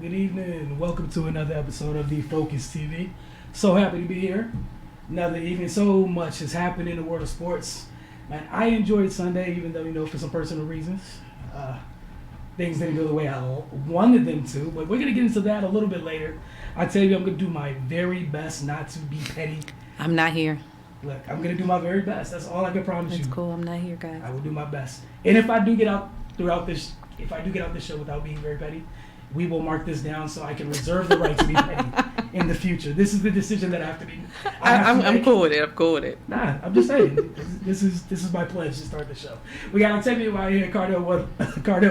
Good evening. Welcome to another episode of the Focus TV. So happy to be here. Another evening. So much has happened in the world of sports. Man, I enjoyed Sunday, even though, for some personal reasons, things didn't go the way I wanted them to. But we're going to get into that a little bit later. I tell you, I'm going to do my very best not to be petty. I'm not here. Look, I'm going to do my very best. That's all I can promise you. That's cool. I'm not here, guys. I will do my best. And if I do get out this show without being very petty, we will mark this down so I can reserve the right to be petty in the future. This is the decision that I have to be. I'm cool with it. I'm cool with it. Nah, I'm just saying. This is my pledge to start the show. We got Octavia right here, Cardell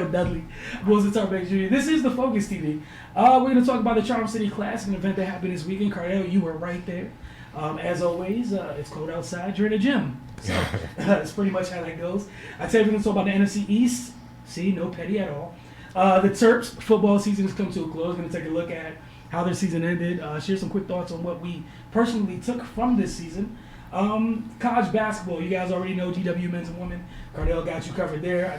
Dudley, Wilson Tarbeck Jr. This is the Focus TV. We're going to talk about the Charm City Classic, an event that happened this weekend. Cardell, you were right there. As always, it's cold outside. You're in a gym. So that's pretty much how that goes. Octavia, we're going to talk about the NFC East. See, no petty at all. The Terps football season has come to a close. We're going to take a look at how their season ended, share some quick thoughts on what we personally took from this season. College basketball, you guys already know GW men's and women. Cardell got you covered there.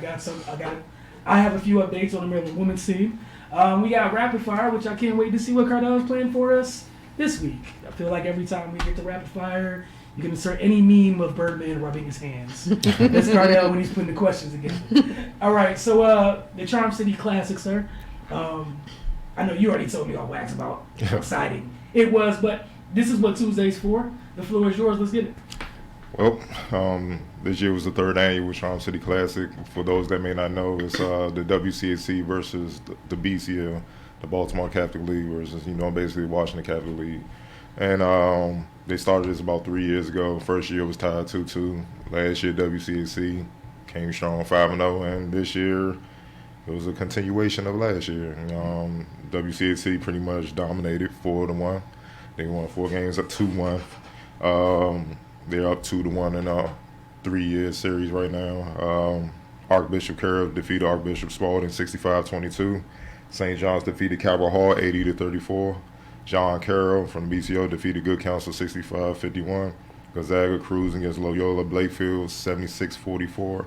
I have a few updates on the Maryland women's team. We got rapid fire, which I can't wait to see what Cardell is playing for us this week. I feel like every time we get to rapid fire, you can insert any meme of Birdman rubbing his hands. That's Cardell when he's putting the questions together. All right, so the Charm City Classic, sir. I know you already told me all wax about how exciting it was, but this is what Tuesday's for. The floor is yours. Let's get it. Well, this year was the third annual Charm City Classic. For those that may not know, it's the WCAC versus the BCL, the Baltimore Catholic League versus, basically Washington Catholic League. And they started this about 3 years ago. First year was tied 2-2. Last year, WCAC came strong 5-0, and this year it was a continuation of last year. WCAC pretty much dominated 4-1. They won 4 games up 2-1. They're up 2-1 in a 3-year series right now. Archbishop Carroll defeated Archbishop Spalding 65-22. St. John's defeated Cabral Hall 80-34. John Carroll from the BCO defeated Good Counsel 65-51. Gonzaga cruising against Loyola Blakefield 76-44.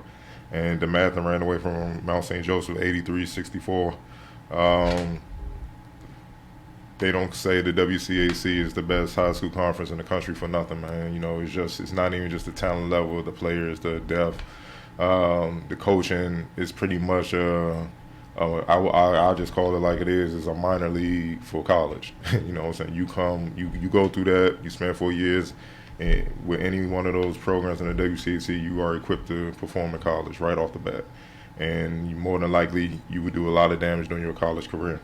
And DeMatha ran away from Mount St. Joseph 83-64. They don't say the WCAC is the best high school conference in the country for nothing, man. It's not even just the talent level of the players, the depth. The coaching is pretty much I'll just call it like it is. It's a minor league for college. You know what I'm saying? You go through that, you spend 4 years, and with any one of those programs in the WCAC, you are equipped to perform in college right off the bat. And more than likely, you would do a lot of damage during your college career.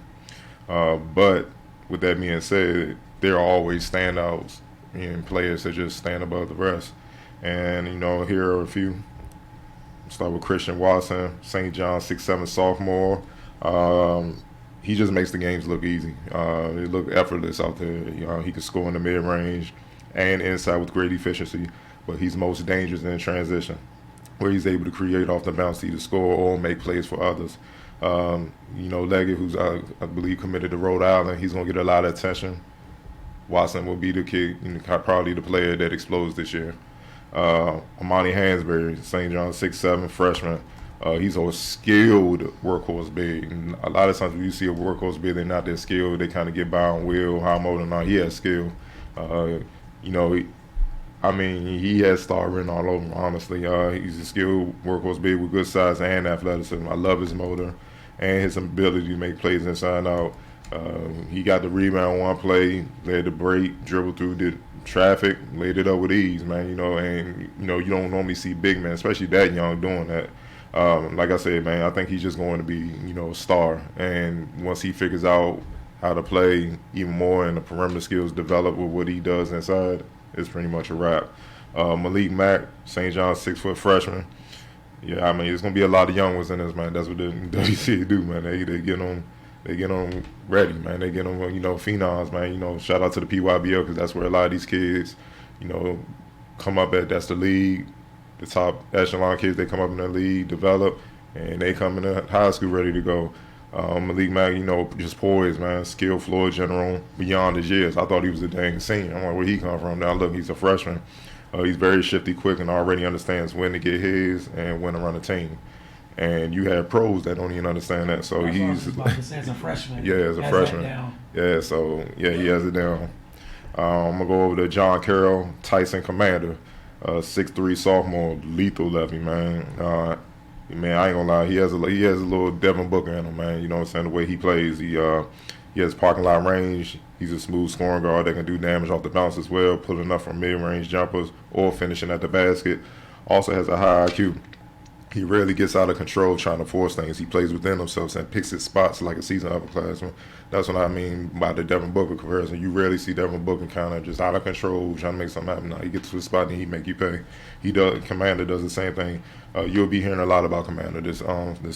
But with that being said, there are always standouts and players that just stand above the rest. And, here are a few. Start with Christian Watson, St. John 6'7" sophomore. He just makes the games look easy. They look effortless out there. He can score in the mid-range and inside with great efficiency, but he's most dangerous in transition, where he's able to create off the bounce, either score or make plays for others. Leggett, who's I believe committed to Rhode Island, he's going to get a lot of attention. Watson will be the kid, probably the player that explodes this year. Amani Hansberry, St. John 6'7", freshman. He's a skilled workhorse big. And a lot of times when you see a workhorse big, they're not that skilled. They kind of get by on will, high motor. Now he has skill. He has star written all over him, honestly. He's a skilled workhorse big with good size and athleticism. I love his motor and his ability to make plays inside and out. He got the rebound one play, led the break, dribbled through the traffic, laid it up with ease, man. You don't normally see big men, especially that young, doing that. Like I said, man, I think he's just going to be, a star. And once he figures out how to play even more and the perimeter skills develop with what he does inside, it's pretty much a wrap. Malik Mack, St. John's 6-foot freshman. Yeah, there's going to be a lot of young ones in this, man. That's what the WC do, man. They get them ready, man. They get them, phenoms, man. Shout out to the PYBL, because that's where a lot of these kids, come up at. That's the league. The top echelon kids, they come up in the league, develop, and they come into high school ready to go. Malik Mack, just poised, man. Skilled floor general beyond his years. I thought he was a dang senior. I'm like, where he come from? Now look, he's a freshman. He's very shifty, quick, and already understands when to get his and when to run a team. And you have pros that don't even understand that. So he's as a freshman. Yeah, as a freshman. Yeah, so yeah, he has it down. I'm gonna go over to John Carroll, Tyson Commander, 6'3" sophomore, lethal lefty, man. Man, I ain't gonna lie, he has a little Devin Booker in him, man. You know what I'm saying? The way he plays, he has parking lot range. He's a smooth scoring guard that can do damage off the bounce as well, pulling up from mid-range jumpers or finishing at the basket. Also has a high IQ. He rarely gets out of control trying to force things. He plays within himself and picks his spots like a seasoned upperclassman. That's what I mean by the Devin Booker comparison. You rarely see Devin Booker kind of just out of control trying to make something happen. No, he gets to a spot and he make you pay. Commander does the same thing. You'll be hearing a lot about Commander this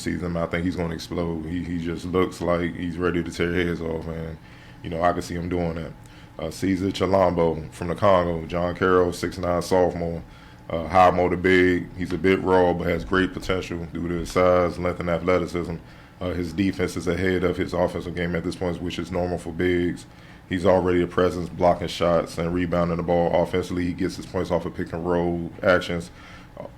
season. I think he's going to explode. He just looks like he's ready to tear heads off, and I can see him doing that. Caesar Chilambo from the Congo, John Carroll, 6'9" sophomore. High motor big. He's a bit raw, but has great potential due to his size, length, and athleticism. His defense is ahead of his offensive game at this point, which is normal for bigs. He's already a presence, blocking shots and rebounding the ball. Offensively, he gets his points off of pick and roll actions,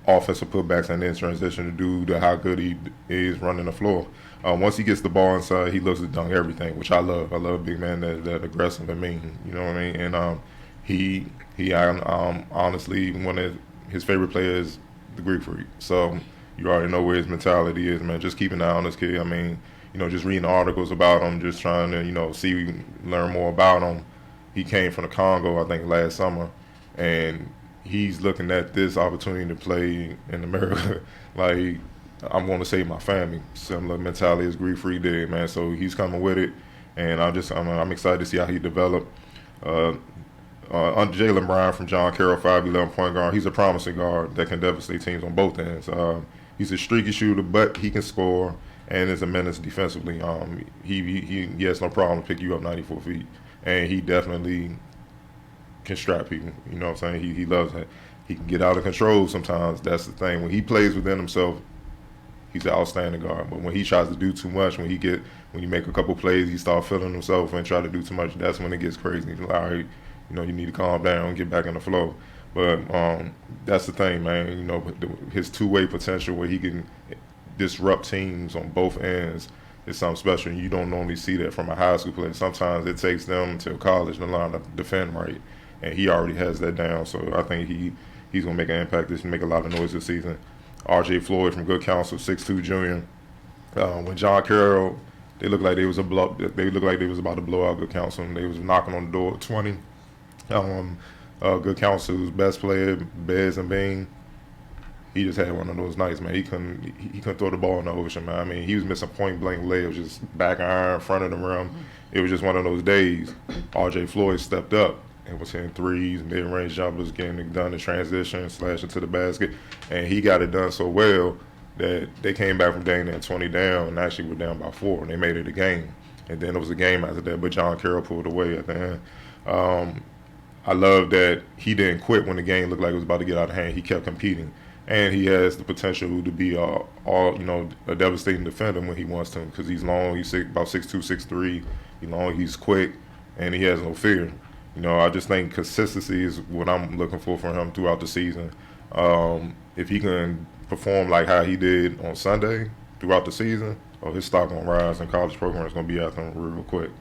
offensive putbacks, and then transition due to how good he is running the floor. Once he gets the ball inside, he looks to dunk everything, which I love. I love a big man that aggressive and mean. You know what I mean? And he honestly, one of his favorite player is the Greek Freak. So you already know where his mentality is, man. Just keep an eye on this kid. I mean, just reading articles about him, just trying to, learn more about him. He came from the Congo, I think, last summer, and he's looking at this opportunity to play in America. Like, I'm going to save my family. Similar mentality as Greek Freak did, man. So he's coming with it, and I'm excited to see how he develop. Jalen Brown from John Carroll, 5'11" point guard. He's a promising guard that can devastate teams on both ends. He's a streaky shooter, but he can score and is a menace defensively. He has no problem to pick you up 94 feet, and he definitely can strap people. You know what I'm saying? He loves that. He can get out of control sometimes. That's the thing. When he plays within himself, he's an outstanding guard. But when he tries to do too much, when you make a couple plays, he start feeling himself and try to do too much. That's when it gets crazy. He's like, all right, you need to calm down and get back in the flow. But that's the thing, man. His two-way potential where he can disrupt teams on both ends is something special. You don't normally see that from a high school player. Sometimes it takes them to college to learn to defend right, and he already has that down. So I think he's going to make an impact. This make a lot of noise this season. R.J. Floyd from Good Counsel, 6'2" junior. When John Carroll, they looked like they was about to blow out Good Counsel. They was knocking on the door at 20. Good Counsel's best player, Bez and Bean, he just had one of those nights, man. He couldn't throw the ball in the ocean, man. I mean, he was missing point blank layups, just back iron, front of the rim. It was just one of those days. R.J. Floyd stepped up and was hitting threes, mid-range jumpers, getting it done in transition, slashing to the basket, and he got it done so well that they came back from Dana at 20 down and actually were down by 4, and they made it a game. And then it was a game after that, but John Carroll pulled away at the end. I love that he didn't quit when the game looked like it was about to get out of hand. He kept competing, and he has the potential to be a devastating defender when he wants to, because he's long. He's about 6'2", 6'3". He's long. He's quick, and he has no fear. I just think consistency is what I'm looking for from him throughout the season. If he can perform like how he did on Sunday throughout the season, his stock gonna rise, and college program is gonna be after him real quick.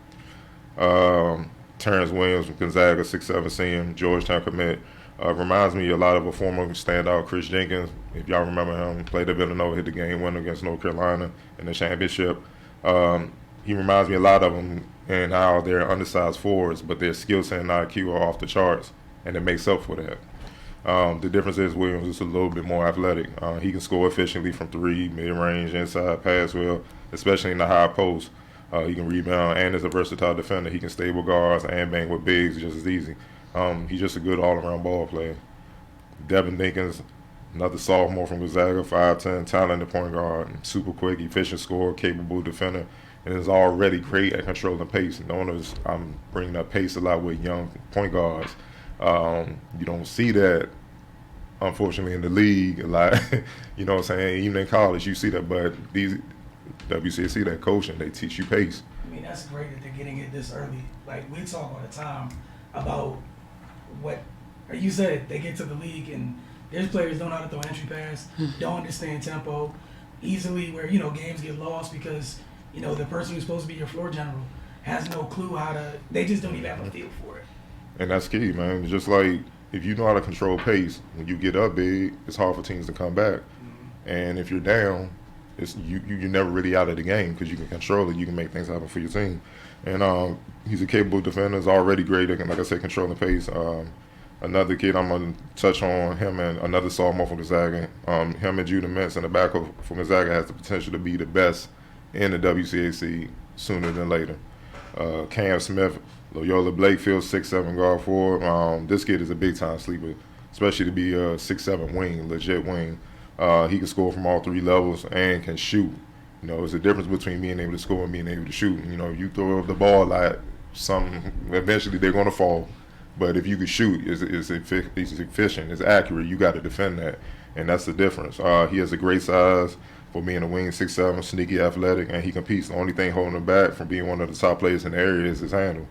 Terrence Williams from Gonzaga, 6'7" senior, Georgetown commit. Reminds me a lot of a former standout, Chris Jenkins. If y'all remember him, played at Villanova, hit the game winner against North Carolina in the championship. He reminds me a lot of them in how they're undersized forwards, but their skill set and IQ are off the charts, and it makes up for that. The difference is Williams is a little bit more athletic. He can score efficiently from 3, mid-range, inside, pass well, especially in the high post. He can rebound and is a versatile defender. He can stay with guards and bang with bigs just as easy. He's just a good all-around ball player. Devin Dinkins, another sophomore from Gonzaga, 5'10", talented point guard, super quick, efficient scorer, capable defender, and is already great at controlling pace. Notice I'm bringing up pace a lot with young point guards. You don't see that, unfortunately, in the league a lot. You know what I'm saying? Even in college, you see that, but these WCAC, that coaching, they teach you pace. I mean, that's great that they're getting it this early. Like, we talk all the time about you said, they get to the league and there's players don't know how to throw entry pass, don't understand tempo. easily where, games get lost because, the person who's supposed to be your floor general has no clue they just don't even have a feel for it. And that's key, man. Just like if you know how to control pace, when you get up big, it's hard for teams to come back. And if you're down, you're never really out of the game because you can control it. You can make things happen for your team. And he's a capable defender. He's already great at, like I said, controlling pace. Another kid I'm going to touch on, him and another sophomore from Gonzaga. Him and Judah Mintz in the back from Gonzaga has the potential to be the best in the WCAC sooner than later. Cam Smith, Loyola Blakefield, 6'7" guard forward. This kid is a big-time sleeper, especially to be a 6'7" wing, legit wing. He can score from all three levels and can shoot. There's a difference between being able to score and being able to shoot. You throw the ball a lot, eventually they're going to fall. But if you can shoot, it's efficient, it's accurate, you got to defend that. And that's the difference. He has a great size for being a wing, 6'7", sneaky athletic, and he competes. The only thing holding him back from being one of the top players in the area is his handle.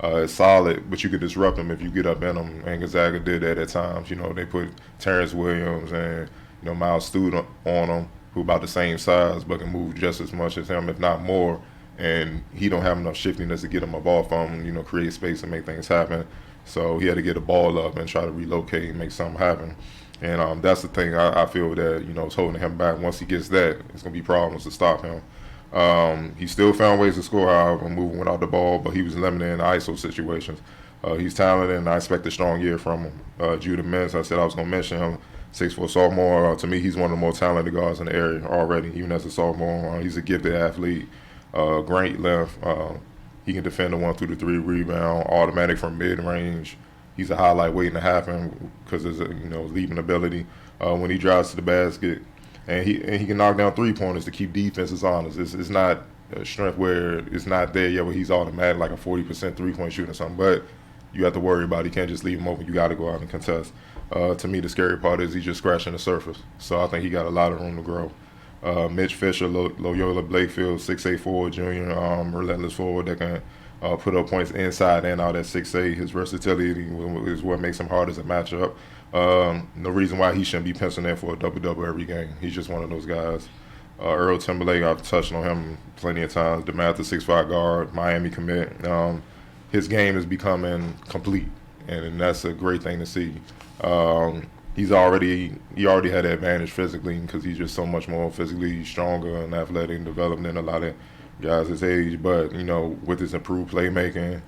It's solid, but you could disrupt him if you get up in him. And Gonzaga did that at times. They put Terrence Williams and Miles Stewart on him, who about the same size but can move just as much as him, if not more. And he don't have enough shiftiness to get him up off him, create space and make things happen. So he had to get a ball up and try to relocate and make something happen. And that's the thing I feel that, is holding him back. Once he gets that, it's going to be problems to stop him. He still found ways to score, however, moving without the ball, but he was limited in the ISO situations. He's talented, and I expect a strong year from him. Judah Mintz, I said I was going to mention him, 6'4" sophomore. To me, he's one of the more talented guards in the area already, even as a sophomore. He's a gifted athlete, great length. He can defend the 1 through the 3 rebound, automatic from mid-range. He's a highlight waiting to happen because of his leaping ability. When he drives to the basket, and he can knock down 3-pointers to keep defenses honest. It's not a strength where it's not there yet where he's automatic like a 40% 3-point shooter or something, but you have to worry about it. You can't just leave him open. You got to go out and contest. To me, the scary part is he's just scratching the surface. So I think he got a lot of room to grow. Mitch Fisher, Loyola Blakefield, 6'8" forward junior, relentless forward that can put up points inside and out at 6'8". His versatility is what makes him hard as a matchup. No reason why he shouldn't be penciled in for a double-double every game. He's just one of those guys. Earl Timberlake, I've touched on him plenty of times. DeMatha, 6'5" guard, Miami commit. His game is becoming complete, and that's a great thing to see. He already had the advantage physically because he's just so much more physically stronger and athletic and developed than a lot of guys his age. But, with his improved playmaking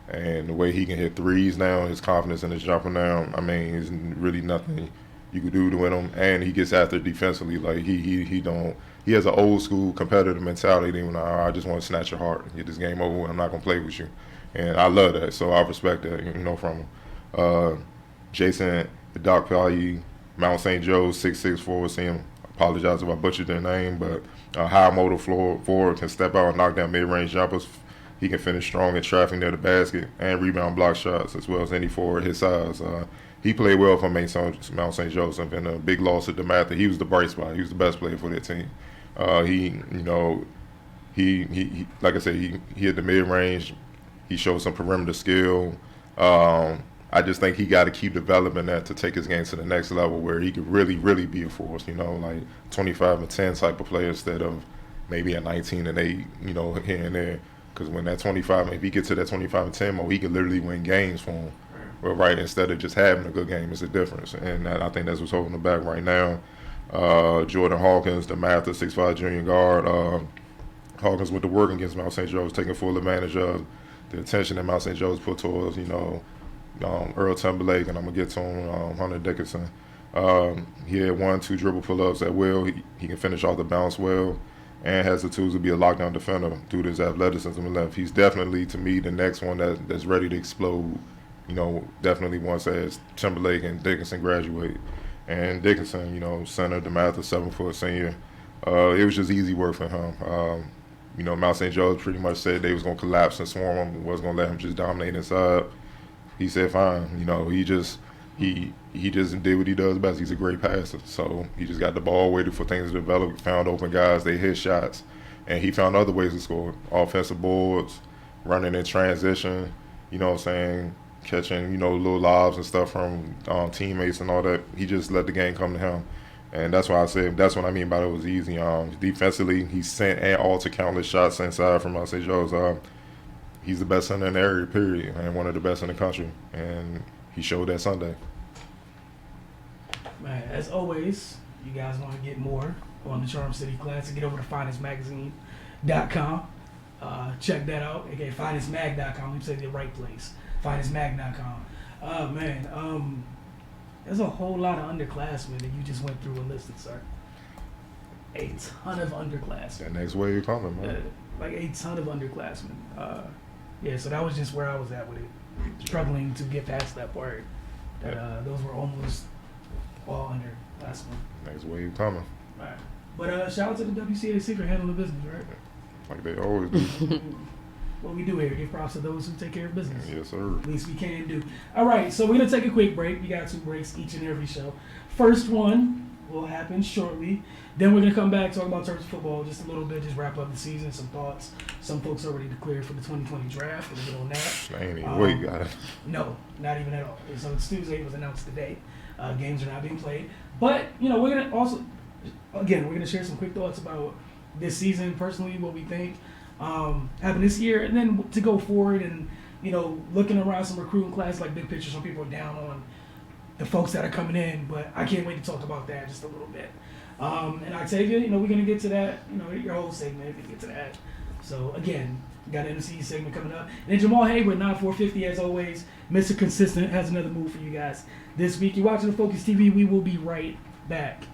and the way he can hit threes now, his confidence in his jumper now, there's really nothing you could do to win him. And he gets after defensively. Like, he has an old school competitive mentality. I just want to snatch your heart and get this game over with. I'm not going to play with you. And I love that. So I respect that, from him. Jason Doc Pali, Mount St. Joe's, 6'6" forward. See him. Apologize if I butchered their name, but high motor forward, can step out and knock down mid-range jumpers. He can finish strong in traffic near the basket and rebound block shots as well as any forward his size. He played well for Mount St. Joseph, and a big loss at DeMatha. He was the bright spot. He was the best player for their team. He like I said, he hit the mid-range. He showed some perimeter skill. I just think he got to keep developing that to take his game to the next level where he could really, really be a force, like 25 and 10 type of player instead of maybe a 19 and 8, here and there. Because when that 25, if he gets to that 25 and 10 mode, he could literally win games for him. Well, right, instead of just having a good game, it's a difference. And I think that's what's holding him back right now. Jordan Hawkins, the DeMatha, 6'5" junior guard. Hawkins with the work against Mount St. Joe's, taking full advantage of the attention that Mount St. Joe's put towards, Earl Timberlake, and I'm going to get to him, Hunter Dickinson. He had 1-2 dribble pull-ups at will. He can finish off the bounce well and has the tools to be a lockdown defender due to his athleticism and length. He's definitely, to me, the next one that's ready to explode, definitely once as Timberlake and Dickinson graduate. And Dickinson, center, DeMatha, 7-foot senior. It was just easy work for him. Mount St. Joe's pretty much said they was going to collapse and swarm him, wasn't going to let him just dominate inside. He said, fine. He just did what he does best. He's a great passer. So he just got the ball, waited for things to develop, found open guys, they hit shots. And he found other ways to score. Offensive boards, running in transition, catching, little lobs and stuff from teammates and all that. He just let the game come to him. And that's why I said that's what I mean by it was easy. Defensively, he sent all to countless shots inside from St. Joe's. He's the best center in the area, period, and one of the best in the country. And he showed that Sunday. Man, as always, you guys want to get more on the Charm City Classic, get over to finestmagazine.com. Check that out. Again, finestmag.com. Let me say the right place. Finestmag.com. Man, there's a whole lot of underclassmen that you just went through and listed, sir. A ton of underclassmen. That next wave coming, man. Like a ton of underclassmen. Yeah, so that was just where I was at with it. Struggling to get past that part. That those were almost all underclassmen. Next wave coming. Right. But shout out to the WCAC for handling the business, right? Like they always do. What we do here, give props to those who take care of business. Yes, sir. At least we can do. All right, so we're going to take a quick break. We got 2 breaks each and every show. First one will happen shortly. Then we're going to come back, talk about Terps football just a little bit, just wrap up the season, some thoughts. Some folks already declared for the 2020 draft. We'll get on that. I ain't even wait, got it. No, not even at all. So it's Tuesday. It was announced today. Games are not being played. But, we're going to also, again, we're going to share some quick thoughts about this season, personally, what we think happened this year, and then to go forward and, looking around some recruiting class, like big picture, some people are down on the folks that are coming in, but I can't wait to talk about that just a little bit. And Octavia, we're going to get to that, your whole segment, we're going to get to that. So, again, we got an NFC East segment coming up. And then Jamal Hayward, 9450, as always, Mr. Consistent, has another move for you guys this week. You're watching the Focus TV. We will be right back.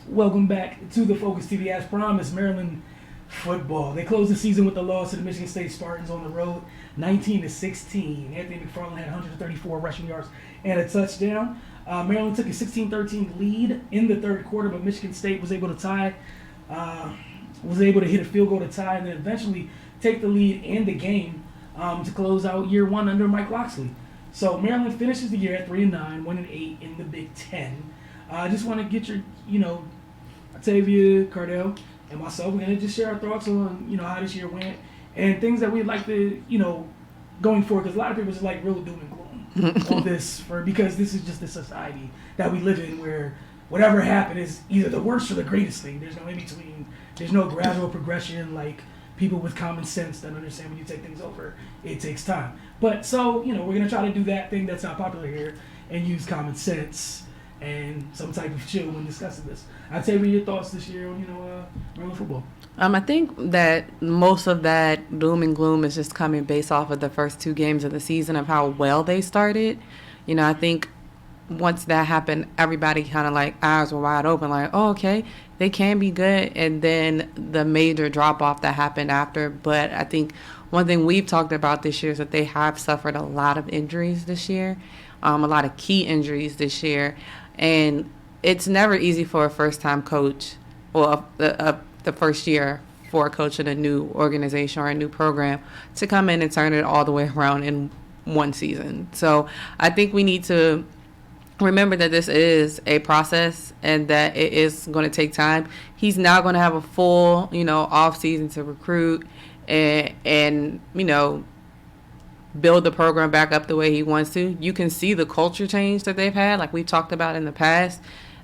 Welcome back to the Focus TV. As promised, Maryland football. They closed the season with a loss to the Michigan State Spartans on the road, 19-16. Anthony McFarland had 134 rushing yards and a touchdown. Maryland took a 16-13 lead in the third quarter, but Michigan State was able to tie, was able to hit a field goal to tie, and then eventually take the lead in the game to close out year one under Mike Locksley. So Maryland finishes the year at 3-9, 1-8 in the Big Ten. I just want to get your, Octavia, Cardell, and myself, we're going to just share our thoughts on, how this year went and things that we'd like to, going forward, because a lot of people just like real doom and gloom on this, because this is just the society that we live in where whatever happened is either the worst or the greatest thing. There's no in between. There's no gradual progression like people with common sense that understand when you take things over, it takes time. But so, we're going to try to do that thing that's not popular here and use common sense and some type of chill when discussing this. I'll tell you your thoughts this year on, Maryland football. I think that most of that doom and gloom is just coming based off of the first 2 games of the season of how well they started. I think once that happened, everybody kind of like eyes were wide open, like, oh, okay, they can be good. And then the major drop off that happened after. But I think one thing we've talked about this year is that they have suffered a lot of injuries this year, a lot of key injuries this year. And it's never easy for a first-time coach or the first year for a coach in a new organization or a new program to come in and turn it all the way around in one season. So I think we need to remember that this is a process and that it is going to take time. He's now going to have a full, off season to recruit and build the program back up the way he wants to. You can see the culture change that they've had, like we've talked about in the past.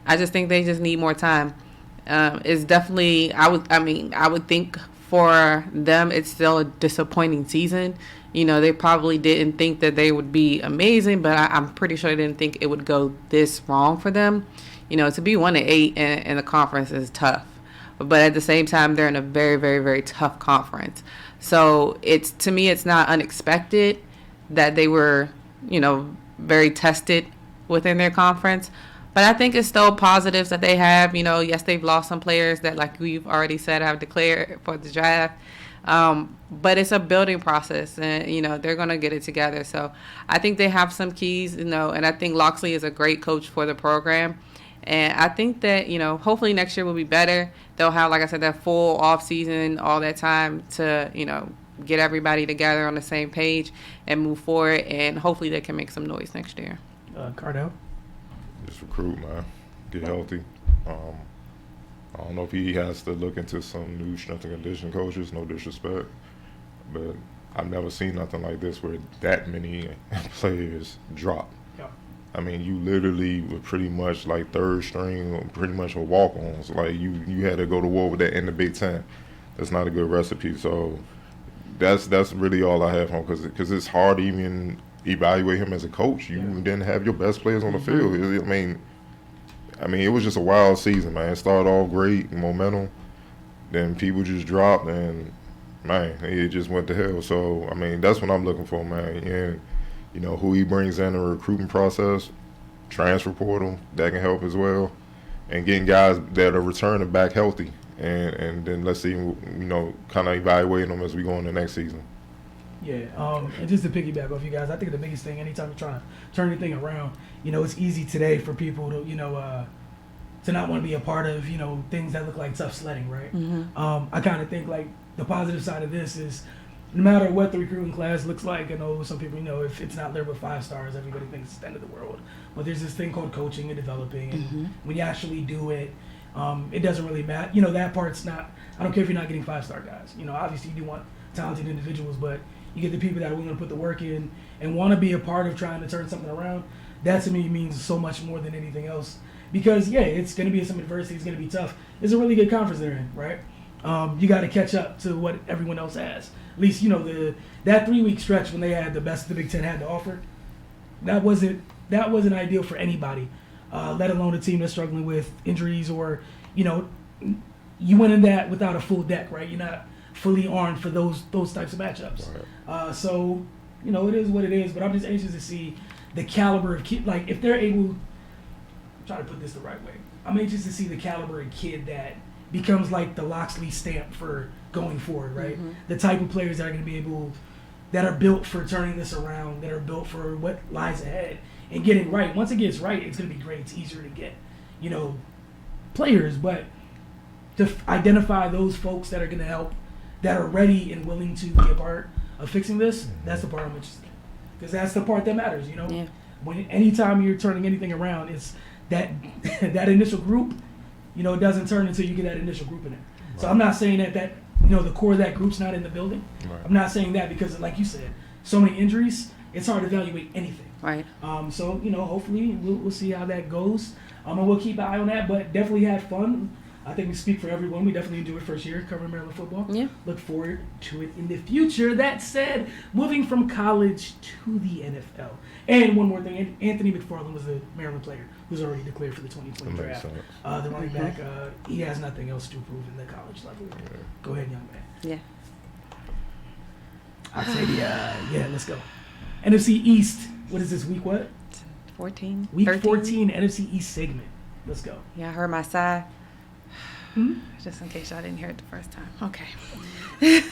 I just think they just need more time. It's definitely, I would think for them it's still a disappointing season. You know, they probably didn't think that they would be amazing, but I'm pretty sure they didn't think it would go this wrong for them. You know, to be 1-8 in the conference is tough. But at the same time, they're in a very, very, very tough conference. So to me, it's not unexpected that they were, you know, very tested within their conference. But I think it's still positives that they have. You know, yes, they've lost some players that, like we've already said, have declared for the draft. But it's a building process, and, you know, they're going to get it together. So I think they have some keys, you know, and I think Loxley is a great coach for the program. And I think that, you know, hopefully next year will be better. They'll have, like I said, that full off season, all that time to, you know, get everybody together on the same page and move forward. And hopefully they can make some noise next year. Cardell? Just recruit, man. Get healthy. I don't know if he has to look into some new strength and conditioning coaches, no disrespect. But I've never seen nothing like this where that many players drop. I mean, you literally were pretty much like third string, pretty much with walk-ons. Like, you had to go to war with that in the Big Ten. That's not a good recipe. So that's really all I have on, because it's hard to even evaluate him as a coach. You didn't have your best players on the field. I mean, it was just a wild season, man. It started off great, momentum. Then people just dropped, and, man, it just went to hell. So, I mean, that's what I'm looking for, man. And, you know, who he brings in the recruiting process, transfer portal, that can help as well, and getting guys that are returning back healthy. And then let's see, you know, kind of evaluating them as we go into next season. Yeah, and just to piggyback off you guys, I think the biggest thing, anytime you're trying to turn anything around, you know, it's easy today for people to, you know, to not want to be a part of, you know, things that look like tough sledding, right? Mm-hmm. I kind of think, like, the positive side of this is, no matter what the recruiting class looks like, I know some people, you know, if it's not there with 5 stars, everybody thinks it's the end of the world. But there's this thing called coaching and developing, and when you actually do it, it doesn't really matter. You know, that part's not, I don't care if you're not getting 5-star guys. You know, obviously you do want talented individuals, but you get the people that are willing to put the work in and want to be a part of trying to turn something around. That to me means so much more than anything else. Because, yeah, it's going to be some adversity, it's going to be tough. It's a really good conference they're in, right? You got to catch up to what everyone else has. At least, you know, that 3-week stretch when they had the best the Big Ten had to offer, that wasn't ideal for anybody, let alone a team that's struggling with injuries or, you know, you went in that without a full deck, right? You're not fully armed for those types of matchups. Right. So, you know, it is what it is, but I'm just anxious to see the caliber of kid, like if they're able, I'm trying to put this the right way, I'm anxious to see the caliber of kid that becomes like the Loxley stamp for going forward, right? Mm-hmm. The type of players that are going to be able, that are built for turning this around, that are built for what lies ahead and getting right. Once it gets right, it's going to be great. It's easier to get, you know, players, but to identify those folks that are going to help, that are ready and willing to be a part of fixing this, that's the part I'm interested in. Because that's the part that matters, you know? Yeah. When anytime you're turning anything around, it's that that initial group, you know, it doesn't turn until you get that initial group in there. Right. So I'm not saying that you know, the core of that group's not in the building. Right. I'm not saying that because, like you said, so many injuries, it's hard to evaluate anything. Right. So, you know, hopefully we'll see how that goes. And we'll keep an eye on that, but definitely had fun. I think we speak for everyone. We definitely enjoyed first year covering Maryland football. Yeah. Look forward to it in the future. That said, moving from college to the NFL. And one more thing, Anthony McFarland was a Maryland player who's already declared for the 2020 draft. The running back, he has nothing else to prove in the college level. Yeah. Go ahead, young man. Yeah. I'd say, yeah, let's go. NFC East, what is this, week what? 14. Week 13? 14, NFC East segment. Let's go. Yeah, I heard my sigh. Hmm? Just in case y'all didn't hear it the first time. Okay.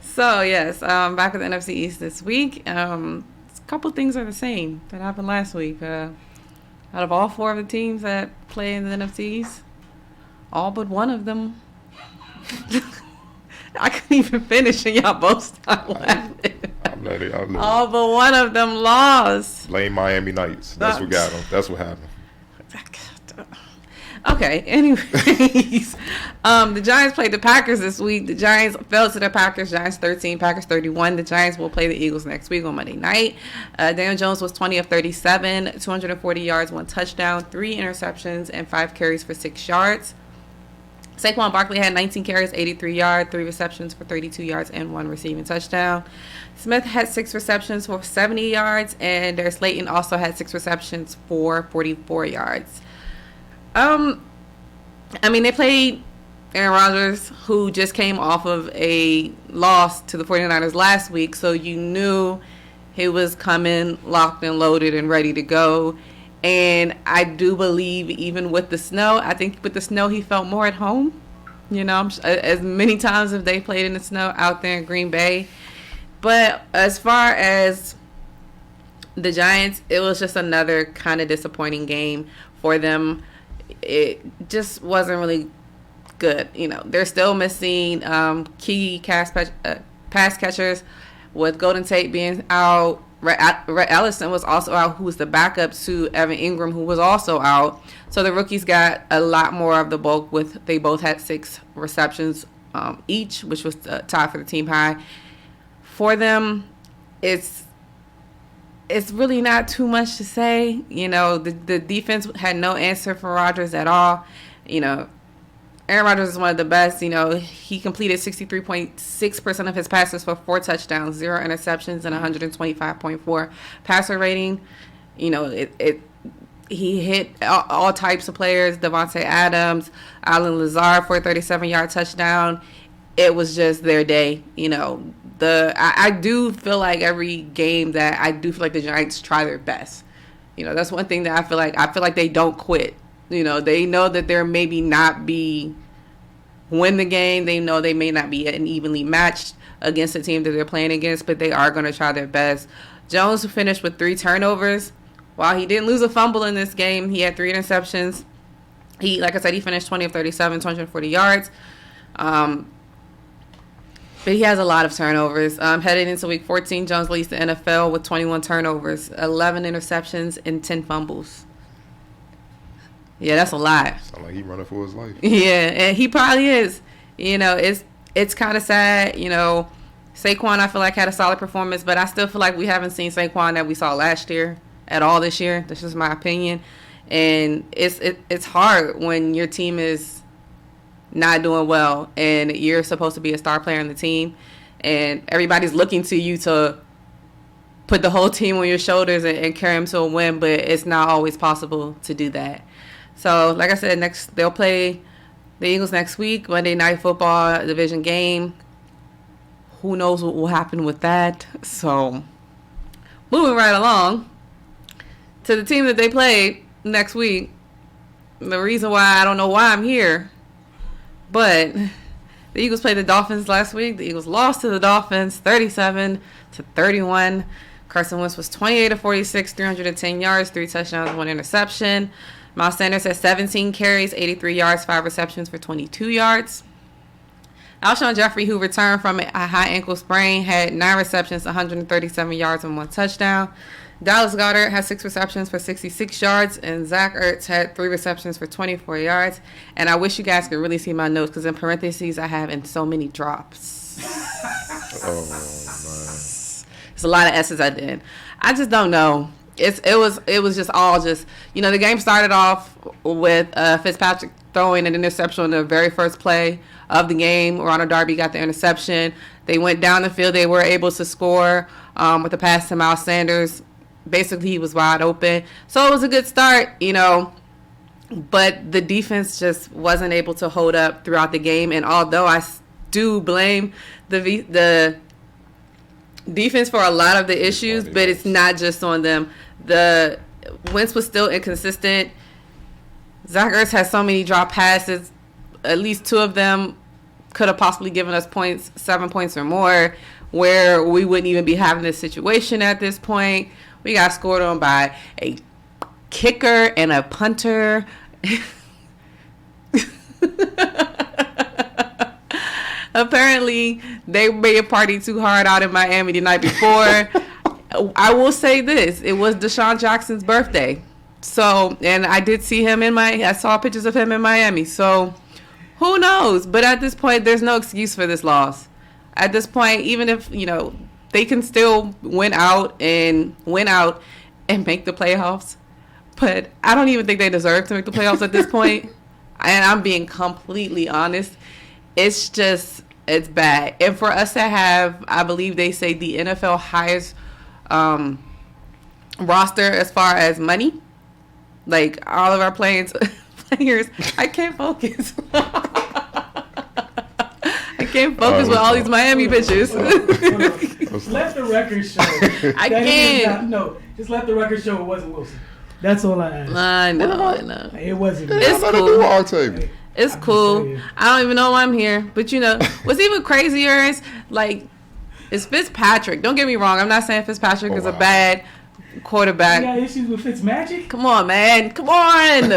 So, yes, back with the NFC East this week. A couple things are the same that happened last week. Out of all 4 of the teams that play in the NFC East, all but one of them. I couldn't even finish, and y'all both started laughing. I'm letting all but one of them lost. Blame Miami Knights. That's what got them. That's what happened. Okay, anyways, the Giants played the Packers this week. The Giants fell to the Packers. Giants 13, Packers 31. The Giants will play the Eagles next week on Monday night. Daniel Jones was 20 of 37, 240 yards, 1 touchdown, 3 interceptions, and 5 carries for 6 yards. Saquon Barkley had 19 carries, 83 yards, 3 receptions for 32 yards, and 1 receiving touchdown. Smith had 6 receptions for 70 yards, and Darius Slayton also had 6 receptions for 44 yards. They played Aaron Rodgers, who just came off of a loss to the 49ers last week, so you knew he was coming locked and loaded and ready to go. And I do believe even with the snow, I think with the snow he felt more at home. As many times as they played in the snow out there in Green Bay. But as far as the Giants, it was just another kind of disappointing game for them. It just wasn't really good. They're still missing key pass catchers, with Golden Tate being out. Rhett Ellison was also out, who was the backup to Evan Ingram, who was also out. So the rookies got a lot more of the bulk. They both had 6 receptions each, which was tied for the team high. For them, it's really not too much to say. The defense had no answer for Rodgers at all. Aaron Rodgers is one of the best. He completed 63.6% of his passes for 4 touchdowns, 0 interceptions, and 125.4 passer rating. He hit all types of players. Devontae Adams, Alan Lazard for a 37-yard touchdown. It was just their day. I do feel like every game that I do feel like the Giants try their best. That's one thing that I feel like they don't quit. They know that there maybe not be win the game. They know they may not be an evenly matched against the team that they're playing against, but they are going to try their best. Jones finished with 3 turnovers. While he didn't lose a fumble in this game, he had 3 interceptions. Like I said, he finished 20 of 37, 240 yards. But he has a lot of turnovers. Headed into week 14, Jones leads the NFL with 21 turnovers, 11 interceptions, and 10 fumbles. Yeah, that's a lot. Sound like he running for his life. Yeah, and he probably is. It's kind of sad. Saquon, I feel like, had a solid performance, but I still feel like we haven't seen Saquon that we saw last year at all this year. That's just my opinion. And it's hard when your team is not doing well and you're supposed to be a star player in the team and everybody's looking to you to put the whole team on your shoulders and carry them to a win, but it's not always possible to do that. So, like I said, they'll play the Eagles next week, Monday Night Football division game. Who knows what will happen with that? So, moving right along to the team that they played next week. The reason why I don't know why I'm here, but the Eagles played the Dolphins last week. The Eagles lost to the Dolphins 37-31. Carson Wentz was 28 of 46, 310 yards, 3 touchdowns, 1 interception. Miles Sanders had 17 carries, 83 yards, 5 receptions for 22 yards. Alshon Jeffrey, who returned from a high ankle sprain, had 9 receptions, 137 yards, and 1 touchdown. Dallas Goedert had 6 receptions for 66 yards, and Zach Ertz had 3 receptions for 24 yards. And I wish you guys could really see my notes, because in parentheses I have in so many drops. Oh, man. It's a lot of S's I did. I just don't know. It was just all just, the game started off with Fitzpatrick throwing an interception on the very first play of the game. Ronald Darby got the interception. They went down the field. They were able to score with a pass to Miles Sanders. Basically, he was wide open. So it was a good start, but the defense just wasn't able to hold up throughout the game. And although I do blame the defense for a lot of the issues, but it's not just on them. The Wentz was still inconsistent. Zach Ertz had so many drop passes. At least 2 of them could have possibly given us points, 7 points or more, where we wouldn't even be having this situation at this point. We got scored on by a kicker and a punter. Apparently, they made a party too hard out in Miami the night before. I will say this. It was Deshaun Jackson's birthday. So, and I did see him I saw pictures of him in Miami. So, who knows? But at this point, there's no excuse for this loss. At this point, even if, they can still win out and make the playoffs. But I don't even think they deserve to make the playoffs at this point. And I'm being completely honest. It's bad. And for us to have, I believe they say the NFL highest roster as far as money. Like all of our players, I can't focus. I can't focus with all these Miami bitches. Let the record show. I can't. Just let the record show it wasn't Wilson. That's all I ask. I know. It wasn't. It's cool. Octavia. It's cool. I don't even know why I'm here. But, what's even crazier is Fitzpatrick. Don't get me wrong. I'm not saying Fitzpatrick is a bad quarterback. You got issues with Fitzmagic? Come on, man. Come on.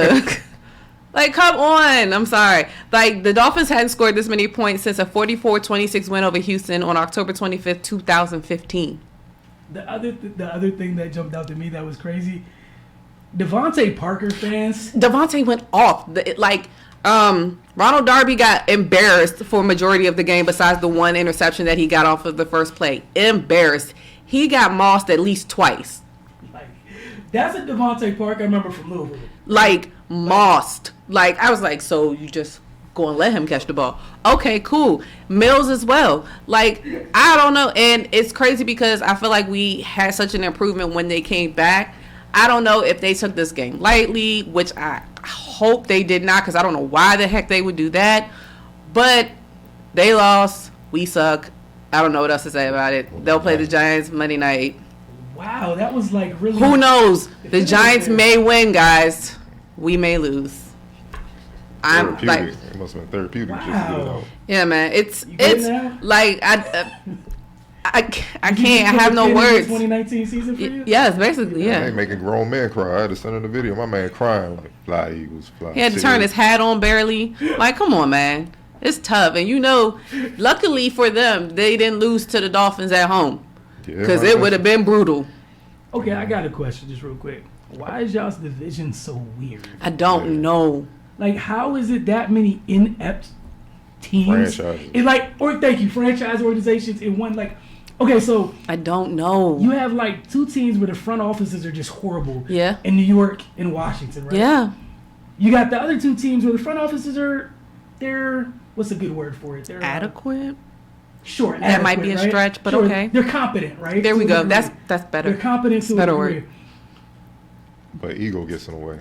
Come on. I'm sorry. The Dolphins hadn't scored this many points since a 44-26 win over Houston on October 25th, 2015. The other thing that jumped out to me that was crazy, Devontae Parker fans. Devontae went off. Ronald Darby got embarrassed for a majority of the game besides the one interception that he got off of the first play. Embarrassed. He got mossed at least twice. That's a Devontae Parker I remember from Louisville. Mossed. I was like, so you just go and let him catch the ball. Okay, cool. Mills as well. I don't know. And it's crazy because I feel like we had such an improvement when they came back. I don't know if they took this game lightly, which I hope they did not, because I don't know why the heck they would do that. But they lost. We suck. I don't know what else to say about it. They'll play the Giants Monday night. Wow, that was really... Who knows? The Giants may win, guys. We may lose. It must have been therapeutic. Wow. Just to get it out. Yeah, man. It's I can't. I have no words. 2019 season for you? Yes, basically, yeah. They ain't making grown men cry. I had to send in the video. My man crying fly Eagles, fly. He had to turn his hat on barely. Come on, man. It's tough. And luckily for them, they didn't lose to the Dolphins at home. Because it would have been brutal. Okay, I got a question just real quick. Why is y'all's division so weird? I don't know. How is it that many inept teams? Franchise. Franchise organizations in one, okay, so I don't know. You have two teams where the front offices are just horrible. Yeah. In New York and Washington, right? Yeah. You got the other two teams where the front offices they're what's a good word for it? They're adequate. Sure, that might be a stretch, but okay. They're competent, right? There we go. That's better. They're competent to a degree. Word. But ego gets in the way.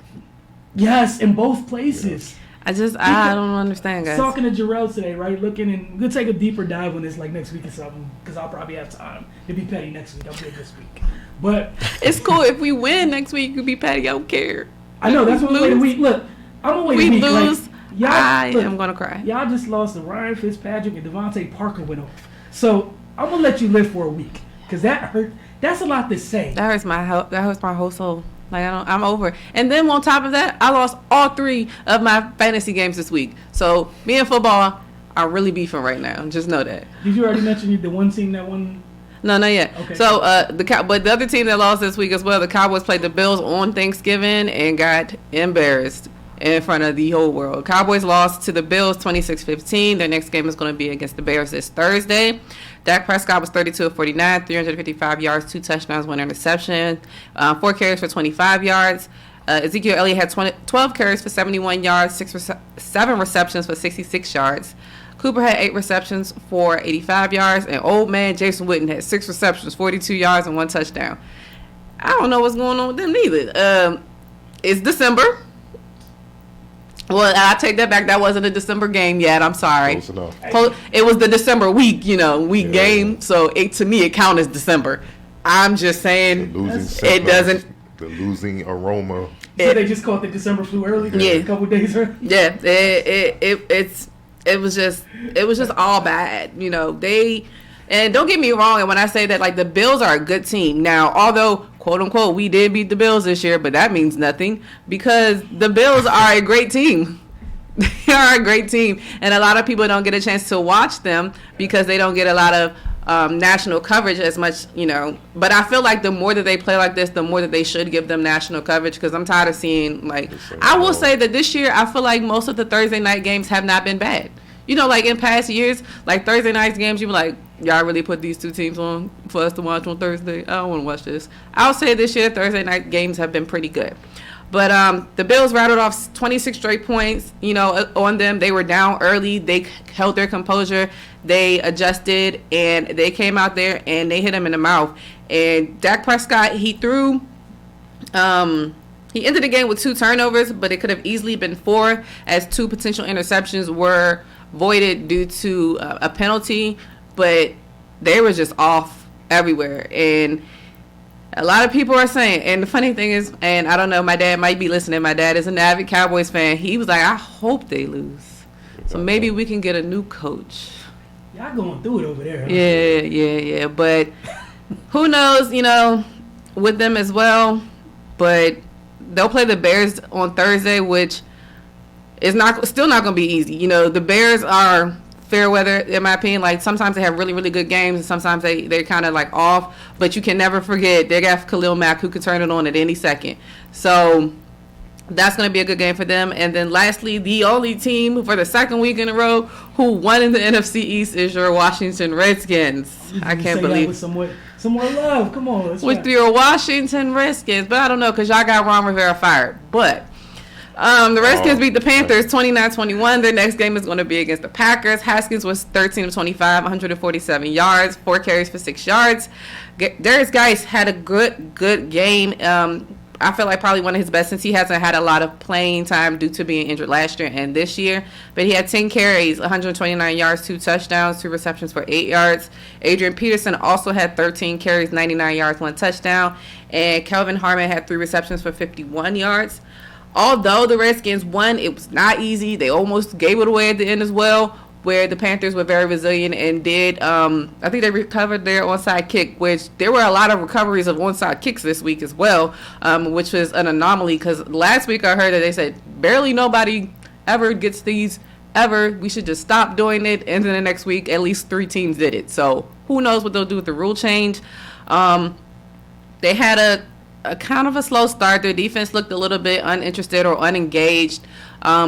Yes, in both places. Yeah. I don't understand, guys. Talking to Jarrell today, right? Looking and we'll take a deeper dive on this next week or something, because I'll probably have time to be petty next week. I'm good this week, but it's cool if we win next week. You can be petty. I don't care. I know that's one way to week. Look, I'm gonna wait a week. We lose. I'm gonna cry. Y'all just lost to Ryan Fitzpatrick and Devontae Parker went off. So I'm gonna let you live for a week, because that hurt. That's a lot to say. That hurts my whole soul. I'm over. And then on top of that, I lost all 3 of my fantasy games this week. So me and football are really beefing right now. Just know that. Did you already mention the one team that won? No, not yet. Okay. So but the other team that lost this week as well, the Cowboys played the Bills on Thanksgiving and got embarrassed in front of the whole world. Cowboys lost to the Bills 26-15. Their next game is going to be against the Bears this Thursday. Dak Prescott was 32 of 49, 355 yards, 2 touchdowns, 1 interception, 4 carries for 25 yards. Ezekiel Elliott had 12 carries for 71 yards, 7 receptions for 66 yards. Cooper had 8 receptions for 85 yards, and old man Jason Witten had 6 receptions, 42 yards, and 1 touchdown. I don't know what's going on with them neither. It's December. Well, I take that back. That wasn't a December game yet. I'm sorry. Close enough. It was the December week game. So to me, it counts as December. I'm just saying it doesn't. The losing aroma. So they just caught the December flu early. Yeah. A couple days early. Yeah. It was just all bad. And don't get me wrong. And when I say that, the Bills are a good team. Now, although, quote unquote, we did beat the Bills this year, but that means nothing because the Bills are a great team. They are a great team. And a lot of people don't get a chance to watch them because they don't get a lot of national coverage as much, but I feel like the more that they play like this, the more that they should give them national coverage, because I'm tired of seeing, I will say that this year I feel like most of the Thursday night games have not been bad. Like in past years, like Thursday night games, you were like, y'all really put these two teams on for us to watch on Thursday? I don't want to watch this. I'll say this year Thursday night games have been pretty good. But the Bills rattled off 26 straight points, on them. They were down early. They held their composure. They adjusted, and they came out there, and they hit him in the mouth. And Dak Prescott, he threw he ended the game with 2 turnovers, but it could have easily been 4, as 2 potential interceptions were voided due to a penalty. But they were just off everywhere. And a lot of people are saying, and the funny thing is, and I don't know, my dad might be listening. My dad is an avid Cowboys fan. He was like, I hope they lose. So maybe we can get a new coach. Y'all going through it over there. Huh? Yeah. But who knows, with them as well. But they'll play the Bears on Thursday, which is still not going to be easy. The Bears are fair weather, in my opinion. Like, sometimes they have really, really good games, and sometimes they're kind of like off. But you can never forget they got Khalil Mack, who can turn it on at any second. So that's going to be a good game for them. And then lastly, the only team for the second week in a row who won in the NFC East is your Washington Redskins. I can't believe with some more love. Come on, with your Washington Redskins. But I don't know, because y'all got Ron Rivera fired. But the Redskins beat the Panthers 29-21. Their next game is going to be against the Packers. Haskins was 13 of 25, 147 yards, 4 carries for 6 yards. Darius Geis had a good game. I feel like probably one of his best, since he hasn't had a lot of playing time due to being injured last year and this year. But he had 10 carries, 129 yards, 2 touchdowns, 2 receptions for 8 yards. Adrian Peterson also had 13 carries, 99 yards, 1 touchdown. And Kelvin Harmon had 3 receptions for 51 yards. Although the Redskins won, it was not easy. They almost gave it away at the end as well, where the Panthers were very resilient and did, I think they recovered their onside kick, which there were a lot of recoveries of onside kicks this week as well, which was an anomaly, because last week I heard that they said barely nobody ever gets these ever. We should just stop doing it. And then the next week, at least 3 teams did it. So who knows what they'll do with the rule change. They had a kind of a slow start. Their defense looked a little bit uninterested or unengaged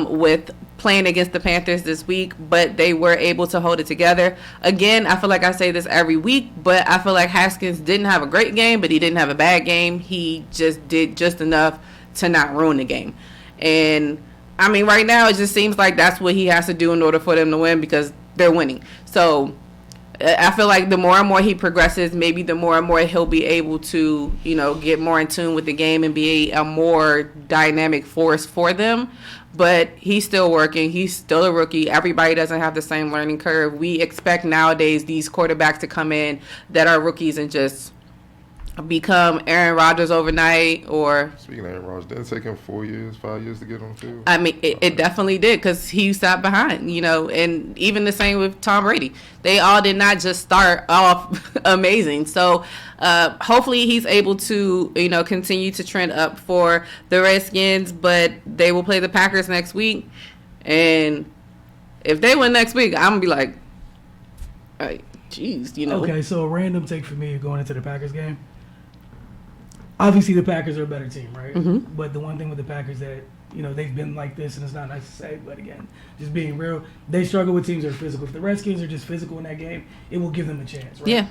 with playing against the Panthers this week, but they were able to hold it together. Again, I feel like I say this every week, but I feel like Haskins didn't have a great game, but he didn't have a bad game. He just did just enough to not ruin the game. And I mean, right now it just seems like that's what he has to do in order for them to win, because they're winning. So I feel like the more and more he progresses, maybe the more and more he'll be able to, get more in tune with the game and be a more dynamic force for them. But he's still working. He's still a rookie. Everybody doesn't have the same learning curve. We expect nowadays these quarterbacks to come in that are rookies and just become Aaron Rodgers overnight. Or speaking of Aaron Rodgers, didn't it take him 5 years to get on the field? I mean, it definitely did, because he sat behind, and even the same with Tom Brady. They all did not just start off amazing. So hopefully he's able to, continue to trend up for the Redskins, but they will play the Packers next week. And if they win next week, I'm going to be like, all right, geez, Okay, so a random take for me going into the Packers game. Obviously, the Packers are a better team, right? Mm-hmm. But the one thing with the Packers that, they've been like this, and it's not nice to say, but again, just being real, they struggle with teams that are physical. If the Redskins are just physical in that game, it will give them a chance, right? Yeah.